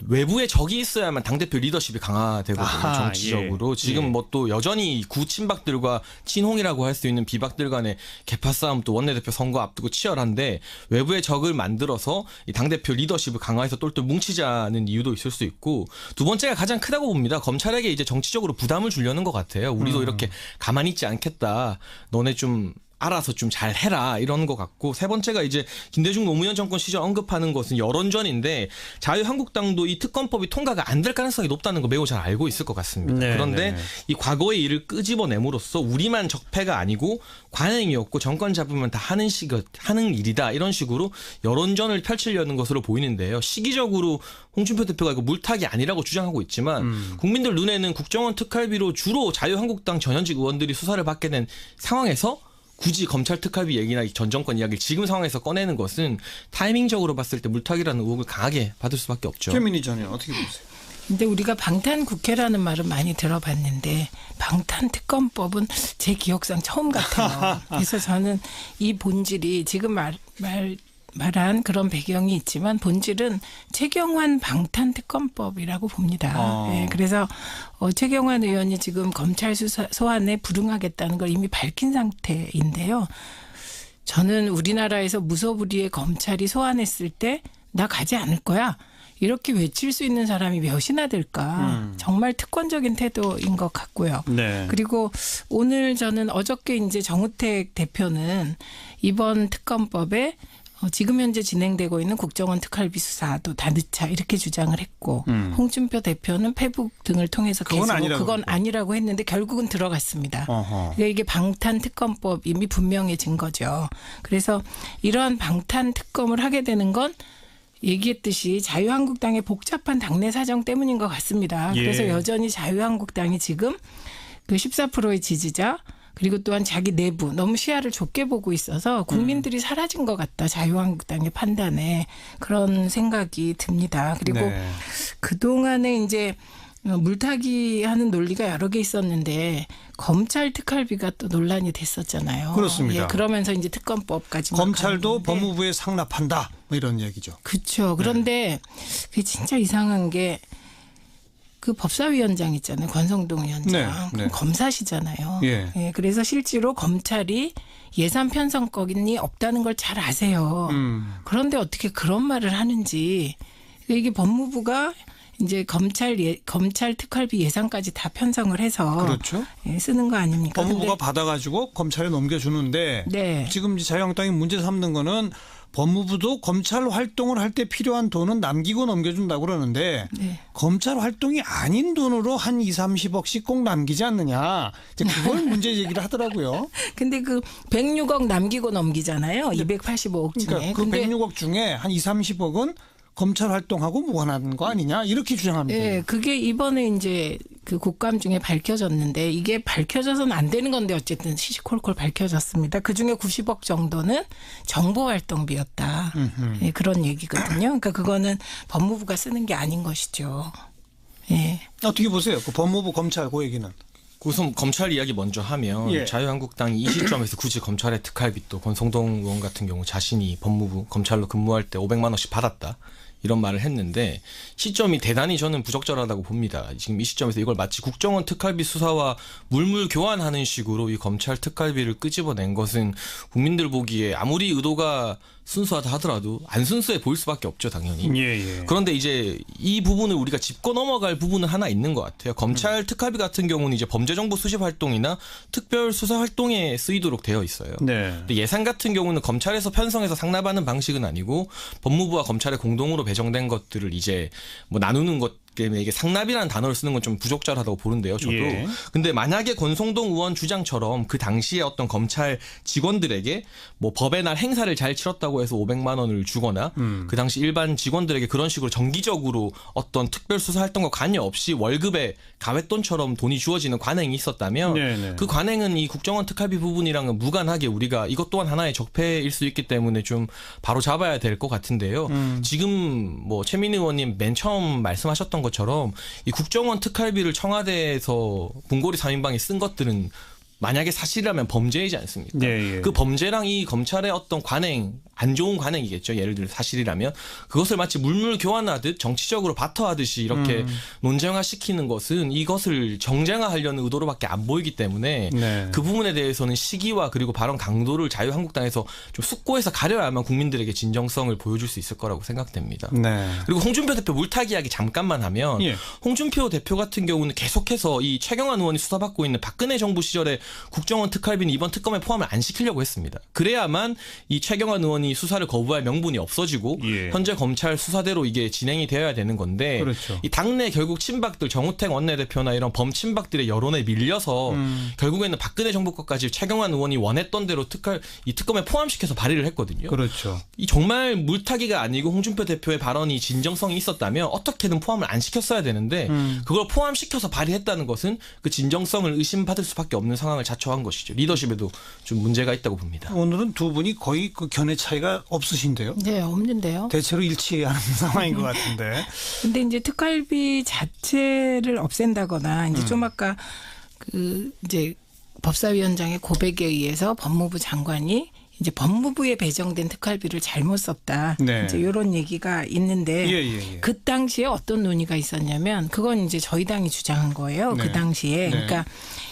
외부에 적이 있어야만 당대표 리더십이 강화되거든요. 정치적으로. 지금 뭐 또 여전히 구친박들과 친홍이라고 할 수 있는 비박들 간의 개파 싸움, 또 원내대표 선거 앞두고 치열한데, 외부의 적을 만들어서 이 당대표 리더십을 강화해서 똘똘 뭉치자는 이유도 있을 수 있고, 두 번째가 가장 크다고 봅니다. 검찰에게 이제 정치적으로 부담을 주려는 것 같아요. 우리도 이렇게 가만히 있지 않겠다. 너네 좀 알아서 좀 잘 해라 이런 것 같고, 세 번째가 이제 김대중 노무현 정권 시절 언급하는 것은 여론전인데, 자유한국당도 이 특검법이 통과가 안 될 가능성이 높다는 거 매우 잘 알고 있을 것 같습니다. 그런데 이 과거의 일을 끄집어내므로써 우리만 적폐가 아니고 관행이었고 정권 잡으면 다 하는 일이다 이런 식으로 여론전을 펼치려는 것으로 보이는데요. 시기적으로 홍준표 대표가 이거 물타기 아니라고 주장하고 있지만 국민들 눈에는 국정원 특활비로 주로 자유한국당 전현직 의원들이 수사를 받게 된 상황에서 굳이 검찰 특활비 얘기나 전 정권 이야기를 지금 상황에서 꺼내는 것은 타이밍적으로 봤을 때 물타기라는 의혹을 강하게 받을 수밖에 없죠. 최민희 전 의원 어떻게 보세요? 근데 우리가 방탄국회라는 말은 많이 들어봤는데 방탄특검법은 제 기억상 처음 같아요. 그래서 저는 이 본질이 지금 말한 그런 배경이 있지만 본질은 최경환 방탄특검법이라고 봅니다. 네, 그래서 최경환 의원이 지금 검찰 소환에 불응하겠다는 걸 이미 밝힌 상태인데요. 저는 우리나라에서 무소불위의 검찰이 소환했을 때 나 가지 않을 거야. 이렇게 외칠 수 있는 사람이 몇이나 될까. 정말 특권적인 태도인 것 같고요. 네. 그리고 오늘 저는 어저께 이제 정우택 대표는 이번 특검법에 지금 현재 진행되고 있는 국정원 특활비 수사도 다 늦차 이렇게 주장을 했고 홍준표 대표는 페북 등을 통해서 계속 그건 아니라고 했는데 결국은 들어갔습니다. 그러니까 이게 방탄 특검법임이 분명해진 거죠. 그래서 이러한 방탄 특검을 하게 되는 건 얘기했듯이 자유한국당의 복잡한 당내 사정 때문인 것 같습니다. 그래서 여전히 자유한국당이 지금 그 14%의 지지자 그리고 또한 자기 내부 너무 시야를 좁게 보고 있어서 국민들이 사라진 것 같다. 자유한국당의 판단에 그런 생각이 듭니다. 그리고 네. 그동안에 이제 물타기 하는 논리가 여러 개 있었는데 검찰 특활비가 또 논란이 됐었잖아요. 그렇습니다. 예, 그러면서 이제 특검법까지 검찰도 법무부에 상납한다. 뭐 이런 얘기죠. 그렇죠. 그런데 그게 진짜 이상한 게 그 법사위원장 있잖아요. 권성동 위원장. 네. 검사시잖아요. 예. 예, 그래서 실제로 검찰이 예산 편성권이 없다는 걸 잘 아세요. 그런데 어떻게 그런 말을 하는지. 이게 법무부가 이제 검찰 특활비 예산까지 다 편성을 해서 그렇죠. 예, 쓰는 거 아닙니까? 법무부가 받아가지고 검찰에 넘겨주는데 네. 지금 자유한국당이 문제 삼는 거는 법무부도 검찰 활동을 할 때 필요한 돈은 남기고 넘겨준다고 그러는데 네. 검찰 활동이 아닌 돈으로 한 2, 30억씩 꼭 남기지 않느냐. 이제 그걸 문제 제기를 하더라고요. 근데 그 106억 남기고 넘기잖아요. 285억 중에. 그러니까 그 106억 중에 한 2, 30억은 검찰 활동하고 무관한 거 아니냐 이렇게 주장합니다. 네, 그게 이번에 이제 그 국감 중에 밝혀졌는데 이게 밝혀져서는 안 되는 건데 어쨌든 시시콜콜 밝혀졌습니다. 그 중에 90억 정도는 정보활동비였다. 네, 그런 얘기거든요. 그러니까 그거는 법무부가 쓰는 게 아닌 것이죠. 네. 어떻게 보세요? 그 법무부 검찰 그 얘기는. 우선 검찰 이야기 먼저 하면 예. 자유한국당이 이 시점에서 굳이 검찰의 특활비 또 권성동 의원 같은 경우 자신이 법무부 검찰로 근무할 때 500만 원씩 받았다. 이런 말을 했는데 시점이 대단히 저는 부적절하다고 봅니다. 지금 이 시점에서 이걸 마치 국정원 특활비 수사와 물물 교환하는 식으로 이 검찰 특활비를 끄집어낸 것은 국민들 보기에 아무리 의도가 순수하다 하더라도 안 순수해 보일 수밖에 없죠, 당연히. 예. 그런데 이제 이 부분을 우리가 짚고 넘어갈 부분은 하나 있는 것 같아요. 검찰 특활비 같은 경우는 이제 범죄정보 수집 활동이나 특별 수사 활동에 쓰이도록 되어 있어요. 네. 근데 예산 같은 경우는 검찰에서 편성해서 상납하는 방식은 아니고 법무부와 검찰의 공동으로 배정된 것들을 이제 뭐 나누는 것 때문에 이게 상납이라는 단어를 쓰는 건 좀 부적절하다고 보는데요, 저도. 예. 근데 만약에 권성동 의원 주장처럼 그 당시에 어떤 검찰 직원들에게 뭐 법의 날 행사를 잘 치렀다고 해서 500만 원을 주거나 그 당시 일반 직원들에게 그런 식으로 정기적으로 어떤 특별 수사 활동과 관여없이 월급에 가외돈처럼 돈이 주어지는 관행이 있었다면 네네. 그 관행은 이 국정원 특활비 부분이랑은 무관하게 우리가 이것 또한 하나의 적폐일 수 있기 때문에 좀 바로 잡아야 될 것 같은데요. 지금 뭐 최민희 의원님 맨 처음 말씀하셨던 것처럼 이 국정원 특활비를 청와대에서 bun고리 3인방이 쓴 것들은 만약에 사실이라면 범죄이지 않습니까? 예. 그 범죄랑 이 검찰의 어떤 관행, 안 좋은 관행이겠죠. 예를 들어 사실이라면 그것을 마치 물물 교환하듯 정치적으로 바터하듯이 이렇게 논쟁화시키는 것은 이것을 정쟁화하려는 의도로밖에 안 보이기 때문에 네. 그 부분에 대해서는 시기와 그리고 발언 강도를 자유한국당에서 좀 숙고해서 가려야만 국민들에게 진정성을 보여줄 수 있을 거라고 생각됩니다. 네. 그리고 홍준표 대표 물타기 이야기 잠깐만 하면 예. 홍준표 대표 같은 경우는 계속해서 이 최경환 의원이 수사받고 있는 박근혜 정부 시절에 국정원 특활비는 이번 특검에 포함을 안 시키려고 했습니다. 그래야만 이 최경환 의원이 수사를 거부할 명분이 없어지고 예. 현재 검찰 수사대로 이게 진행이 되어야 되는 건데 그렇죠. 이 당내 결국 친박들 정우택 원내대표나 이런 범친박들의 여론에 밀려서 결국에는 박근혜 정부 것까지 최경환 의원이 원했던 대로 이 특검에 포함시켜서 발의를 했거든요. 그렇죠. 이 정말 물타기가 아니고 홍준표 대표의 발언이 진정성이 있었다면 어떻게든 포함을 안 시켰어야 되는데 그걸 포함시켜서 발의했다는 것은 그 진정성을 의심받을 수밖에 없는 상황을 자초한 것이죠. 리더십에도 좀 문제가 있다고 봅니다. 오늘은 두 분이 거의 그 견해 차이가 없으신데요? 네, 없는데요. 대체로 일치하는 상황인 것 같은데. 근데 이제 특활비 자체를 없앤다거나 이제 좀 아까 그 이제 법사위원장의 고백에 의해서 법무부 장관이 이제 법무부에 배정된 특활비를 잘못 썼다. 네. 이제 이런 얘기가 있는데 예. 그 당시에 어떤 논의가 있었냐면 그건 이제 저희 당이 주장한 거예요. 네. 그 당시에. 네. 그러니까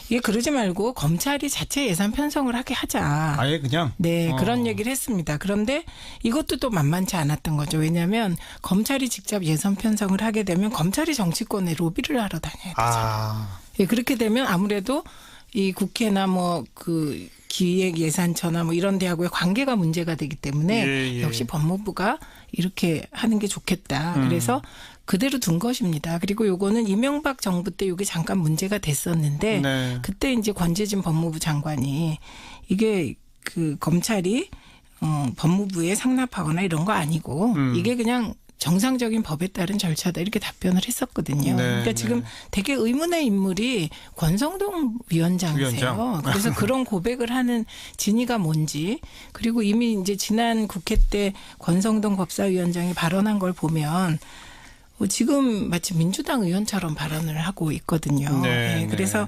이게 그러지 말고 검찰이 자체 예산 편성을 하게 하자. 아예 그냥? 네, 그런 얘기를 했습니다. 그런데 이것도 또 만만치 않았던 거죠. 왜냐하면 검찰이 직접 예산 편성을 하게 되면 검찰이 정치권에 로비를 하러 다녀야 되잖아요. 예, 그렇게 되면 아무래도 이 국회나 뭐 그 기획예산처나 뭐 이런 데하고의 관계가 문제가 되기 때문에 역시 법무부가 이렇게 하는 게 좋겠다. 그래서 그대로 둔 것입니다. 그리고 요거는 이명박 정부 때 요게 잠깐 문제가 됐었는데 그때 이제 권재진 법무부 장관이 이게 그 검찰이 법무부에 상납하거나 이런 거 아니고 이게 그냥 정상적인 법에 따른 절차다 이렇게 답변을 했었거든요. 그러니까 지금 되게 의문의 인물이 권성동 위원장이세요. 그래서 그런 고백을 하는 진위가 뭔지 그리고 이미 이제 지난 국회 때 권성동 법사위원장이 발언한 걸 보면 지금 마치 민주당 의원처럼 발언을 하고 있거든요. 그래서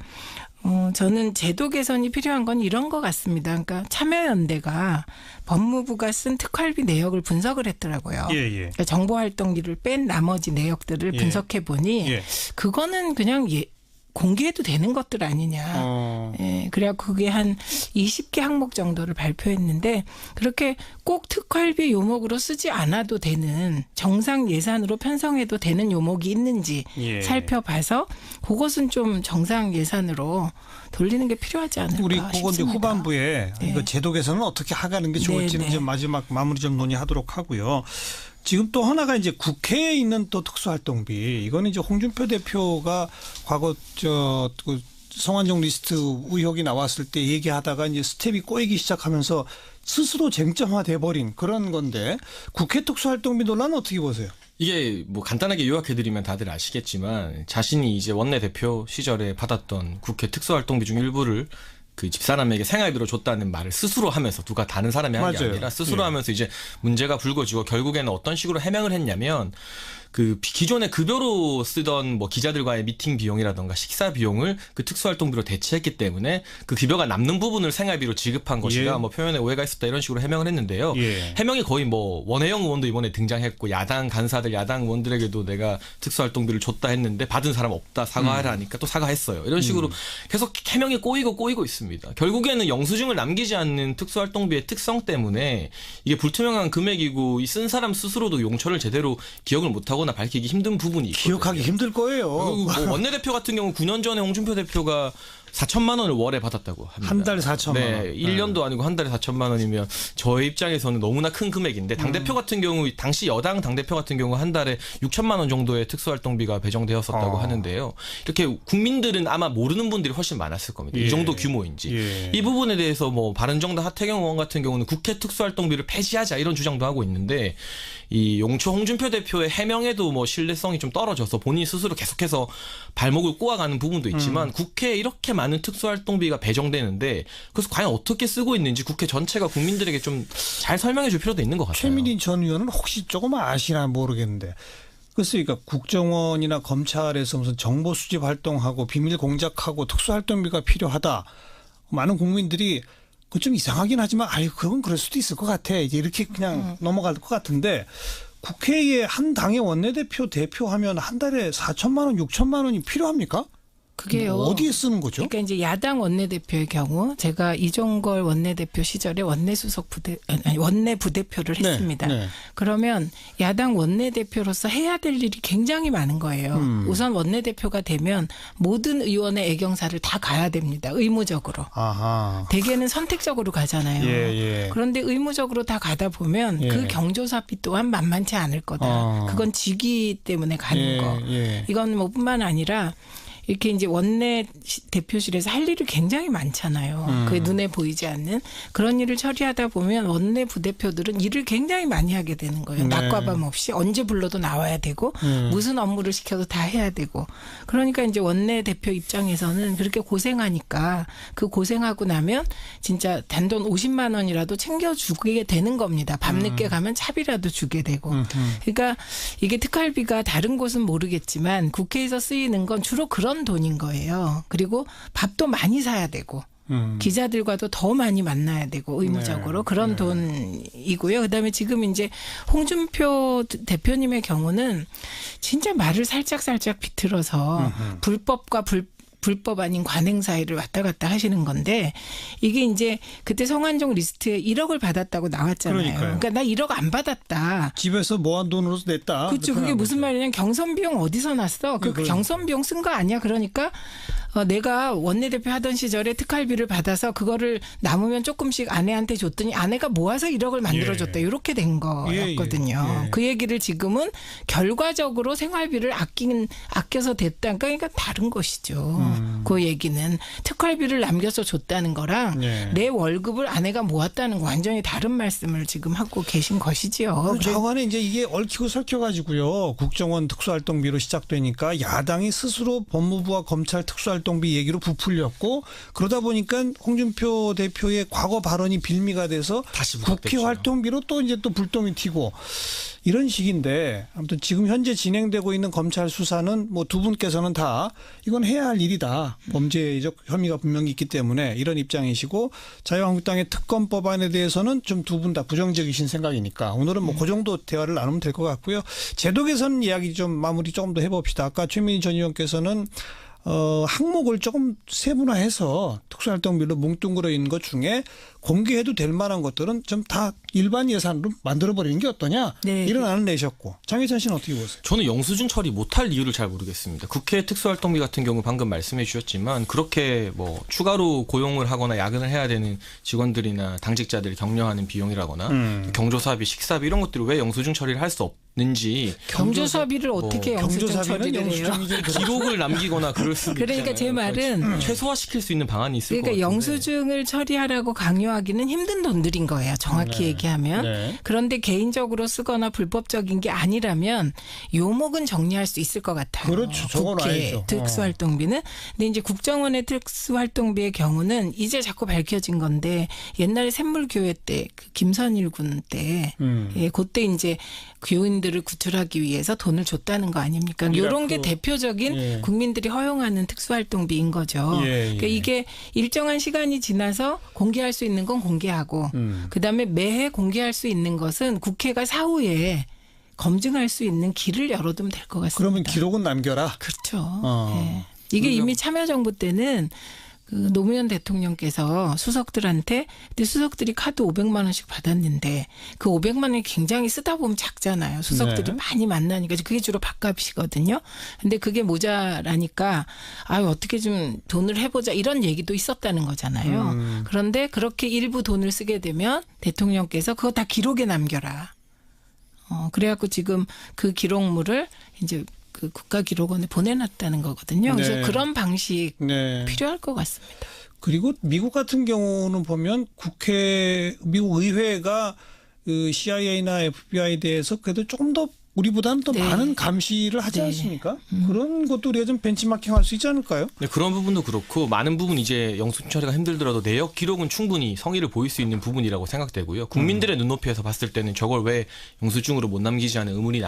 저는 제도 개선이 필요한 건 이런 것 같습니다. 그러니까 참여연대가 법무부가 쓴 특활비 내역을 분석을 했더라고요. 그러니까 정보활동비를 뺀 나머지 내역들을 분석해 보니 그거는 그냥 공개해도 되는 것들 아니냐. 그래야 그게 한 20개 항목 정도를 발표했는데 그렇게 꼭 특활비 요목으로 쓰지 않아도 되는 정상 예산으로 편성해도 되는 요목이 있는지 살펴봐서 그것은 좀 정상 예산으로 돌리는 게 필요하지 않을까 우리 그건 이제 후반부에 이거 제도 개선은 어떻게 하가는 게 좋을지는 이제 마지막 마무리 좀 논의하도록 하고요. 지금 또 하나가 이제 국회에 있는 또 특수활동비 이거는 이제 홍준표 대표가 과거 그 성완종 리스트 의혹이 나왔을 때 얘기하다가 이제 스텝이 꼬이기 시작하면서 스스로 쟁점화돼 버린 그런 건데 국회 특수활동비 논란은 어떻게 보세요? 이게 뭐 간단하게 요약해드리면 다들 아시겠지만 자신이 이제 원내대표 시절에 받았던 국회 특수활동비 중 일부를 그 집사람에게 생활비로 줬다는 말을 스스로 하면서 누가 다른 사람이 한 게 아니라 스스로 하면서 이제 문제가 불거지고 결국에는 어떤 식으로 해명을 했냐면 그 기존에 급여로 쓰던 뭐 기자들과의 미팅 비용이라든가 식사 비용을 그 특수활동비로 대체했기 때문에 그 급여가 남는 부분을 생활비로 지급한 것이다. 뭐 표현에 오해가 있었다 이런 식으로 해명을 했는데요. 해명이 거의 뭐 원혜영 의원도 이번에 등장했고 야당 간사들 야당 의원들에게도 내가 특수활동비를 줬다 했는데 받은 사람 없다 사과하라 하니까 또 사과했어요. 이런 식으로 계속 해명이 꼬이고 있습니다. 결국에는 영수증을 남기지 않는 특수활동비의 특성 때문에 이게 불투명한 금액이고 이 쓴 사람 스스로도 용처를 제대로 기억을 못하고 밝히기 힘든 부분이 있거든요. 기억하기 힘들 거예요. 뭐 원내대표 같은 경우 9년 전에 홍준표 대표가 4천만 원을 월에 받았다고 합니다. 한 달에 4천만 원. 네, 1년도 아니고 한 달에 4천만 원이면 저의 입장에서는 너무나 큰 금액인데 당대표 같은 경우 당시 여당 당대표 같은 경우 한 달에 6천만 원 정도의 특수활동비가 배정되었었다고 하는데요. 이렇게 국민들은 아마 모르는 분들이 훨씬 많았을 겁니다. 이 정도 규모인지. 이 부분에 대해서 뭐 바른정당 하태경 의원 같은 경우는 국회 특수활동비를 폐지하자 이런 주장도 하고 있는데 이 용초 홍준표 대표의 해명에도 뭐 신뢰성이 좀 떨어져서 본인 스스로 계속해서 발목을 꼬아가는 부분도 있지만 국회에 이렇게 많은 특수활동비가 배정되는데 그래서 과연 어떻게 쓰고 있는지 국회 전체가 국민들에게 좀 잘 설명해 줄 필요도 있는 것 같아요. 최민희 전 의원은 혹시 조금 아시나 모르겠는데 글쎄 그러니까 국정원이나 검찰에서 무슨 정보 수집 활동하고 비밀 공작하고 특수활동비가 필요하다. 많은 국민들이 그 좀 이상하긴 하지만 아유 그건 그럴 수도 있을 것 같아. 이제 이렇게 그냥 넘어갈 것 같은데 국회에 한 당의 원내대표 대표하면 한 달에 4천만 원, 6천만 원이 필요합니까? 그게요. 어디에 쓰는 거죠? 그러니까 이제 야당 원내대표의 경우 제가 이종걸 원내대표 시절에 원내 부대표를 했습니다. 그러면 야당 원내대표로서 해야 될 일이 굉장히 많은 거예요. 우선 원내대표가 되면 모든 의원의 애경사를 다 가야 됩니다. 의무적으로. 대개는 선택적으로 가잖아요. 그런데 의무적으로 다 가다 보면 그 경조사비 또한 만만치 않을 거다. 그건 직위 때문에 가는 거. 이건 뭐 뿐만 아니라 이렇게 이제 원내 대표실에서 할 일이 굉장히 많잖아요. 그게 눈에 보이지 않는 그런 일을 처리하다 보면 원내 부대표들은 일을 굉장히 많이 하게 되는 거예요. 낮과 밤 없이 언제 불러도 나와야 되고 무슨 업무를 시켜도 다 해야 되고 그러니까 이제 원내 대표 입장에서는 그렇게 고생하니까 그 고생하고 나면 진짜 단돈 50만 원이라도 챙겨주게 되는 겁니다. 밤늦게 가면 차비라도 주게 되고. 그러니까 이게 특활비가 다른 곳은 모르겠지만 국회에서 쓰이는 건 주로 그런 돈인 거예요. 그리고 밥도 많이 사야 되고 기자들과도 더 많이 만나야 되고 의무적으로 그런 돈이고요. 그다음에 지금 이제 홍준표 대표님의 경우는 진짜 말을 살짝 비틀어서 불법과 불법 아닌 관행 사이를 왔다 갔다 하시는 건데 이게 이제 그때 성완종 리스트에 1억을 받았다고 나왔잖아요. 그러니까 나 1억 안 받았다. 집에서 모은 돈으로 냈다. 그렇죠. 그게 무슨 말이냐면 경선 비용 어디서 났어? 그 경선 비용 쓴 거 아니야? 그러니까 내가 원내대표 하던 시절에 특활비를 받아서 그거를 남으면 조금씩 아내한테 줬더니 아내가 모아서 1억을 만들어줬다. 이렇게 된 거였거든요. 그 얘기를 지금은 결과적으로 생활비를 아껴서 됐다. 그러니까 다른 것이죠. 그 얘기는 특활비를 남겨서 줬다는 거랑 내 월급을 아내가 모았다는 거 완전히 다른 말씀을 지금 하고 계신 것이지요. 저번에 이제 이게 얽히고 설켜가지고요. 국정원 특수활동비로 시작되니까 야당이 스스로 법무부와 검찰 특수활동비 얘기로 부풀렸고 그러다 보니까 홍준표 대표의 과거 발언이 빌미가 돼서 다시 국회 활동비로 또 이제 또 불똥이 튀고 이런 식인데 아무튼 지금 현재 진행되고 있는 검찰 수사는 뭐 두 분께서는 다 이건 해야 할 일이다. 범죄적 혐의가 분명히 있기 때문에 이런 입장이시고 자유한국당의 특검 법안에 대해서는 좀 두 분 다 부정적이신 생각이니까 오늘은 뭐 그 정도 대화를 나누면 될 것 같고요. 제도 개선 이야기 좀 마무리 조금 더 해봅시다. 아까 최민희 전 의원께서는 항목을 조금 세분화해서 특수활동비로 뭉뚱그려 있는 것 중에 공개해도 될 만한 것들은 좀 다 일반 예산으로 만들어버리는 게 어떠냐 이런 안을 내셨고 장혜찬 씨는 어떻게 보세요? 저는 영수증 처리 못할 이유를 잘 모르겠습니다. 국회 특수활동비 같은 경우 방금 말씀해 주셨지만 그렇게 뭐 추가로 고용을 하거나 야근을 해야 되는 직원들이나 당직자들을 격려하는 비용이라거나 경조사비, 식사비 이런 것들을 왜 영수증 처리를 할 수 없는지 경조사비를 어떻게 영수증 처리를 해요? 기록을 남기거나 그럴 수도 그러니까 있잖아요. 제 말은 최소화시킬 수 있는 방안이 있을 것 그러니까 같은데. 영수증을 처리하라고 강요하기는 힘든 돈들인 거예요. 정확히 얘기하면. 그런데 개인적으로 쓰거나 불법적인 게 아니라면 요목은 정리할 수 있을 것 같아요. 그렇죠. 저건 국회 알죠. 특수활동비는. 근데 이제 국정원의 특수활동비의 경우는 이제 자꾸 밝혀진 건데 옛날에 샘물교회 때 그 김선일 군 때 그때 이제 교인들을 구출하기 위해서 돈을 줬다는 거 아닙니까? 이런 게 대표적인 국민들이 허용하는 특수활동비인 거죠. 그러니까 이게 일정한 시간이 지나서 공개할 수 있는 건 공개하고 그다음에 매해 공개할 수 있는 것은 국회가 사후에 검증할 수 있는 길을 열어두면 될 것 같습니다. 그러면 기록은 남겨라. 그렇죠. 이게 이미 참여정부 때는 그 노무현 대통령께서 수석들한테 그때 수석들이 카드 500만 원씩 받았는데 그 500만 원이 굉장히 쓰다 보면 작잖아요. 수석들이 많이 만나니까 그게 주로 밥값이거든요. 근데 그게 모자라니까 어떻게 좀 돈을 해보자 이런 얘기도 있었다는 거잖아요. 그런데 그렇게 일부 돈을 쓰게 되면 대통령께서 그거 다 기록에 남겨라. 그래갖고 지금 그 기록물을 이제 그 국가기록원에 보내놨다는 거거든요. 그래서 그런 방식 필요할 것 같습니다. 그리고 미국 같은 경우는 보면 미국 의회가 그 CIA나 FBI에 대해서 그래도 조금 더 우리보다는 더 많은 감시를 하지 않습니까? 그런 것도 우리가 좀 벤치마킹할 수 있지 않을까요? 네, 그런 부분도 그렇고 많은 부분 이제 영수증 처리가 힘들더라도 내역 기록은 충분히 성의를 보일 수 있는 부분이라고 생각되고요. 국민들의 눈높이에서 봤을 때는 저걸 왜 영수증으로 못 남기지 하는 의문이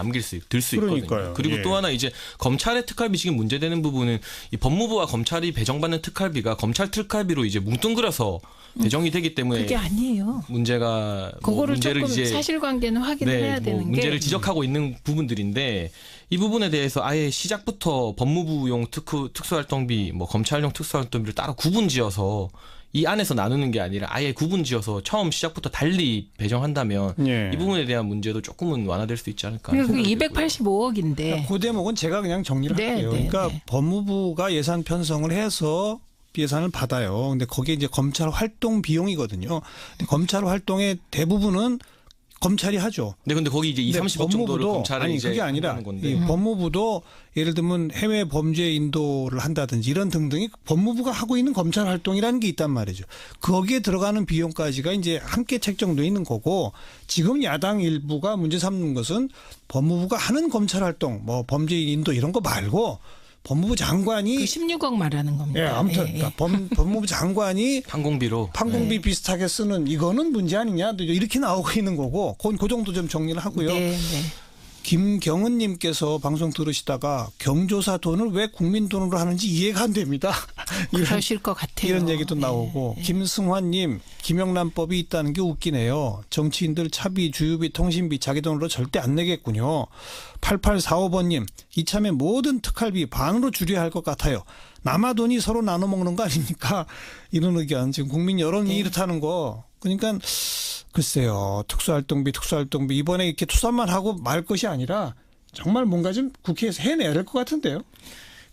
들 수 있거든요. 그러니까요. 그리고 또 하나 이제 검찰의 특활비 지금 문제되는 부분은 이 법무부와 검찰이 배정받는 특활비가 검찰 특활비로 이제 뭉뚱그려서 배정이 되기 때문에 그게 아니에요. 문제가 그거를 문제를 조금 이제 사실관계는 확인을 해야 되는 게 문제를 지적하고 있는 부분들인데 이 부분에 대해서 아예 시작부터 법무부용 특수활동비, 검찰용 특수활동비를 따로 구분지어서 이 안에서 나누는 게 아니라 아예 구분지어서 처음 시작부터 달리 배정한다면 이 부분에 대한 문제도 조금은 완화될 수 있지 않을까. 그게 285억인데. 그 대목은 제가 그냥 정리를 할게요. 그러니까 법무부가 예산 편성을 해서 예산을 받아요. 근데 거기에 이제 검찰 활동 비용이거든요. 근데 검찰 활동의 대부분은 검찰이 하죠. 네, 근데 거기 이제 30억 정도를 검찰이 이제 그게 아니라 건데. 법무부도 예를 들면 해외 범죄 인도를 한다든지 이런 등등이 법무부가 하고 있는 검찰 활동이라는 게 있단 말이죠. 거기에 들어가는 비용까지가 이제 함께 책정돼 있는 거고 지금 야당 일부가 문제 삼는 것은 법무부가 하는 검찰 활동, 범죄 인도 이런 거 말고 법무부 장관이 그 16억 말하는 겁니다. 예, 아무튼 법무부 장관이 판공비 비슷하게 쓰는 이거는 문제 아니냐 이렇게 나오고 있는 거고 그 정도 좀 정리를 하고요. 김경은님께서 방송 들으시다가 경조사 돈을 왜 국민 돈으로 하는지 이해가 안 됩니다. 그러실 것 같아요. 이런 얘기도 나오고 김승환님 김영란법이 있다는 게 웃기네요. 정치인들 차비, 주유비, 통신비 자기 돈으로 절대 안 내겠군요. 8845번님 이참에 모든 특활비 반으로 줄여야 할 것 같아요. 남아 돈이 서로 나눠 먹는 거 아닙니까? 이런 의견 지금 국민 여론이 이렇다는 거. 그러니까 글쎄요. 특수활동비 이번에 이렇게 투자만 하고 말 것이 아니라 정말 뭔가 좀 국회에서 해내야 될 것 같은데요.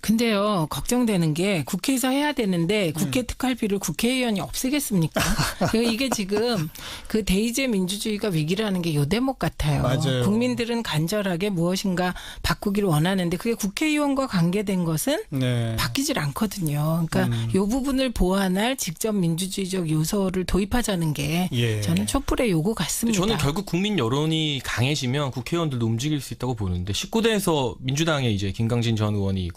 근데요, 걱정되는 게 국회에서 해야 되는데 국회 특활비를 국회의원이 없애겠습니까? 이게 지금 그 대의제 민주주의가 위기라는 게 요 대목 같아요. 맞아요. 국민들은 간절하게 무엇인가 바꾸기를 원하는데 그게 국회의원과 관계된 것은 바뀌질 않거든요. 그러니까 요 부분을 보완할 직접 민주주의적 요소를 도입하자는 게 저는 촛불의 요구 같습니다. 저는 결국 국민 여론이 강해지면 국회의원들도 움직일 수 있다고 보는데 19대에서 민주당의 이제 김강진 전 의원이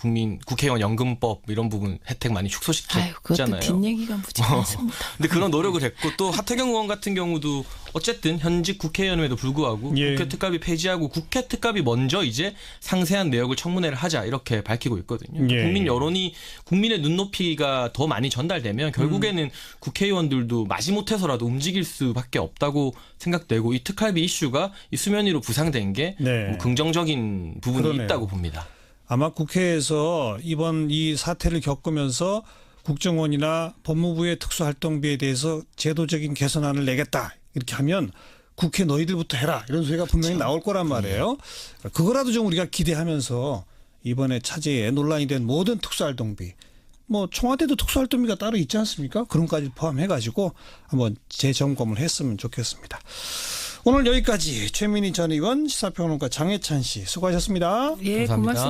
국회의원 연금법 이런 부분 혜택 많이 축소시켰잖아요. 그것도 뒷얘기가 무지 많습니다. 근데 그런 노력을 했고 또 하태경 의원 같은 경우도 어쨌든 현직 국회의원임에도 불구하고 국회 특활비 폐지하고 국회 특활비 먼저 이제 상세한 내역을 청문회를 하자 이렇게 밝히고 있거든요. 국민 여론이 국민의 눈높이가 더 많이 전달되면 결국에는 국회의원들도 마지못해서라도 움직일 수밖에 없다고 생각되고 이 특활비 이슈가 이 수면 위로 부상된 게 뭐 긍정적인 부분이 있다고 봅니다. 아마 국회에서 이번 이 사태를 겪으면서 국정원이나 법무부의 특수활동비에 대해서 제도적인 개선안을 내겠다 이렇게 하면 국회 너희들부터 해라 이런 소리가 분명히 나올 거란 말이에요. 그거라도 좀 우리가 기대하면서 이번에 차제에 논란이 된 모든 특수활동비 뭐 청와대도 특수활동비가 따로 있지 않습니까? 그런 것까지 포함해가지고 한번 재점검을 했으면 좋겠습니다. 오늘 여기까지 최민희 전 의원 시사평론가 장혜찬 씨 수고하셨습니다. 예, 고맙습니다.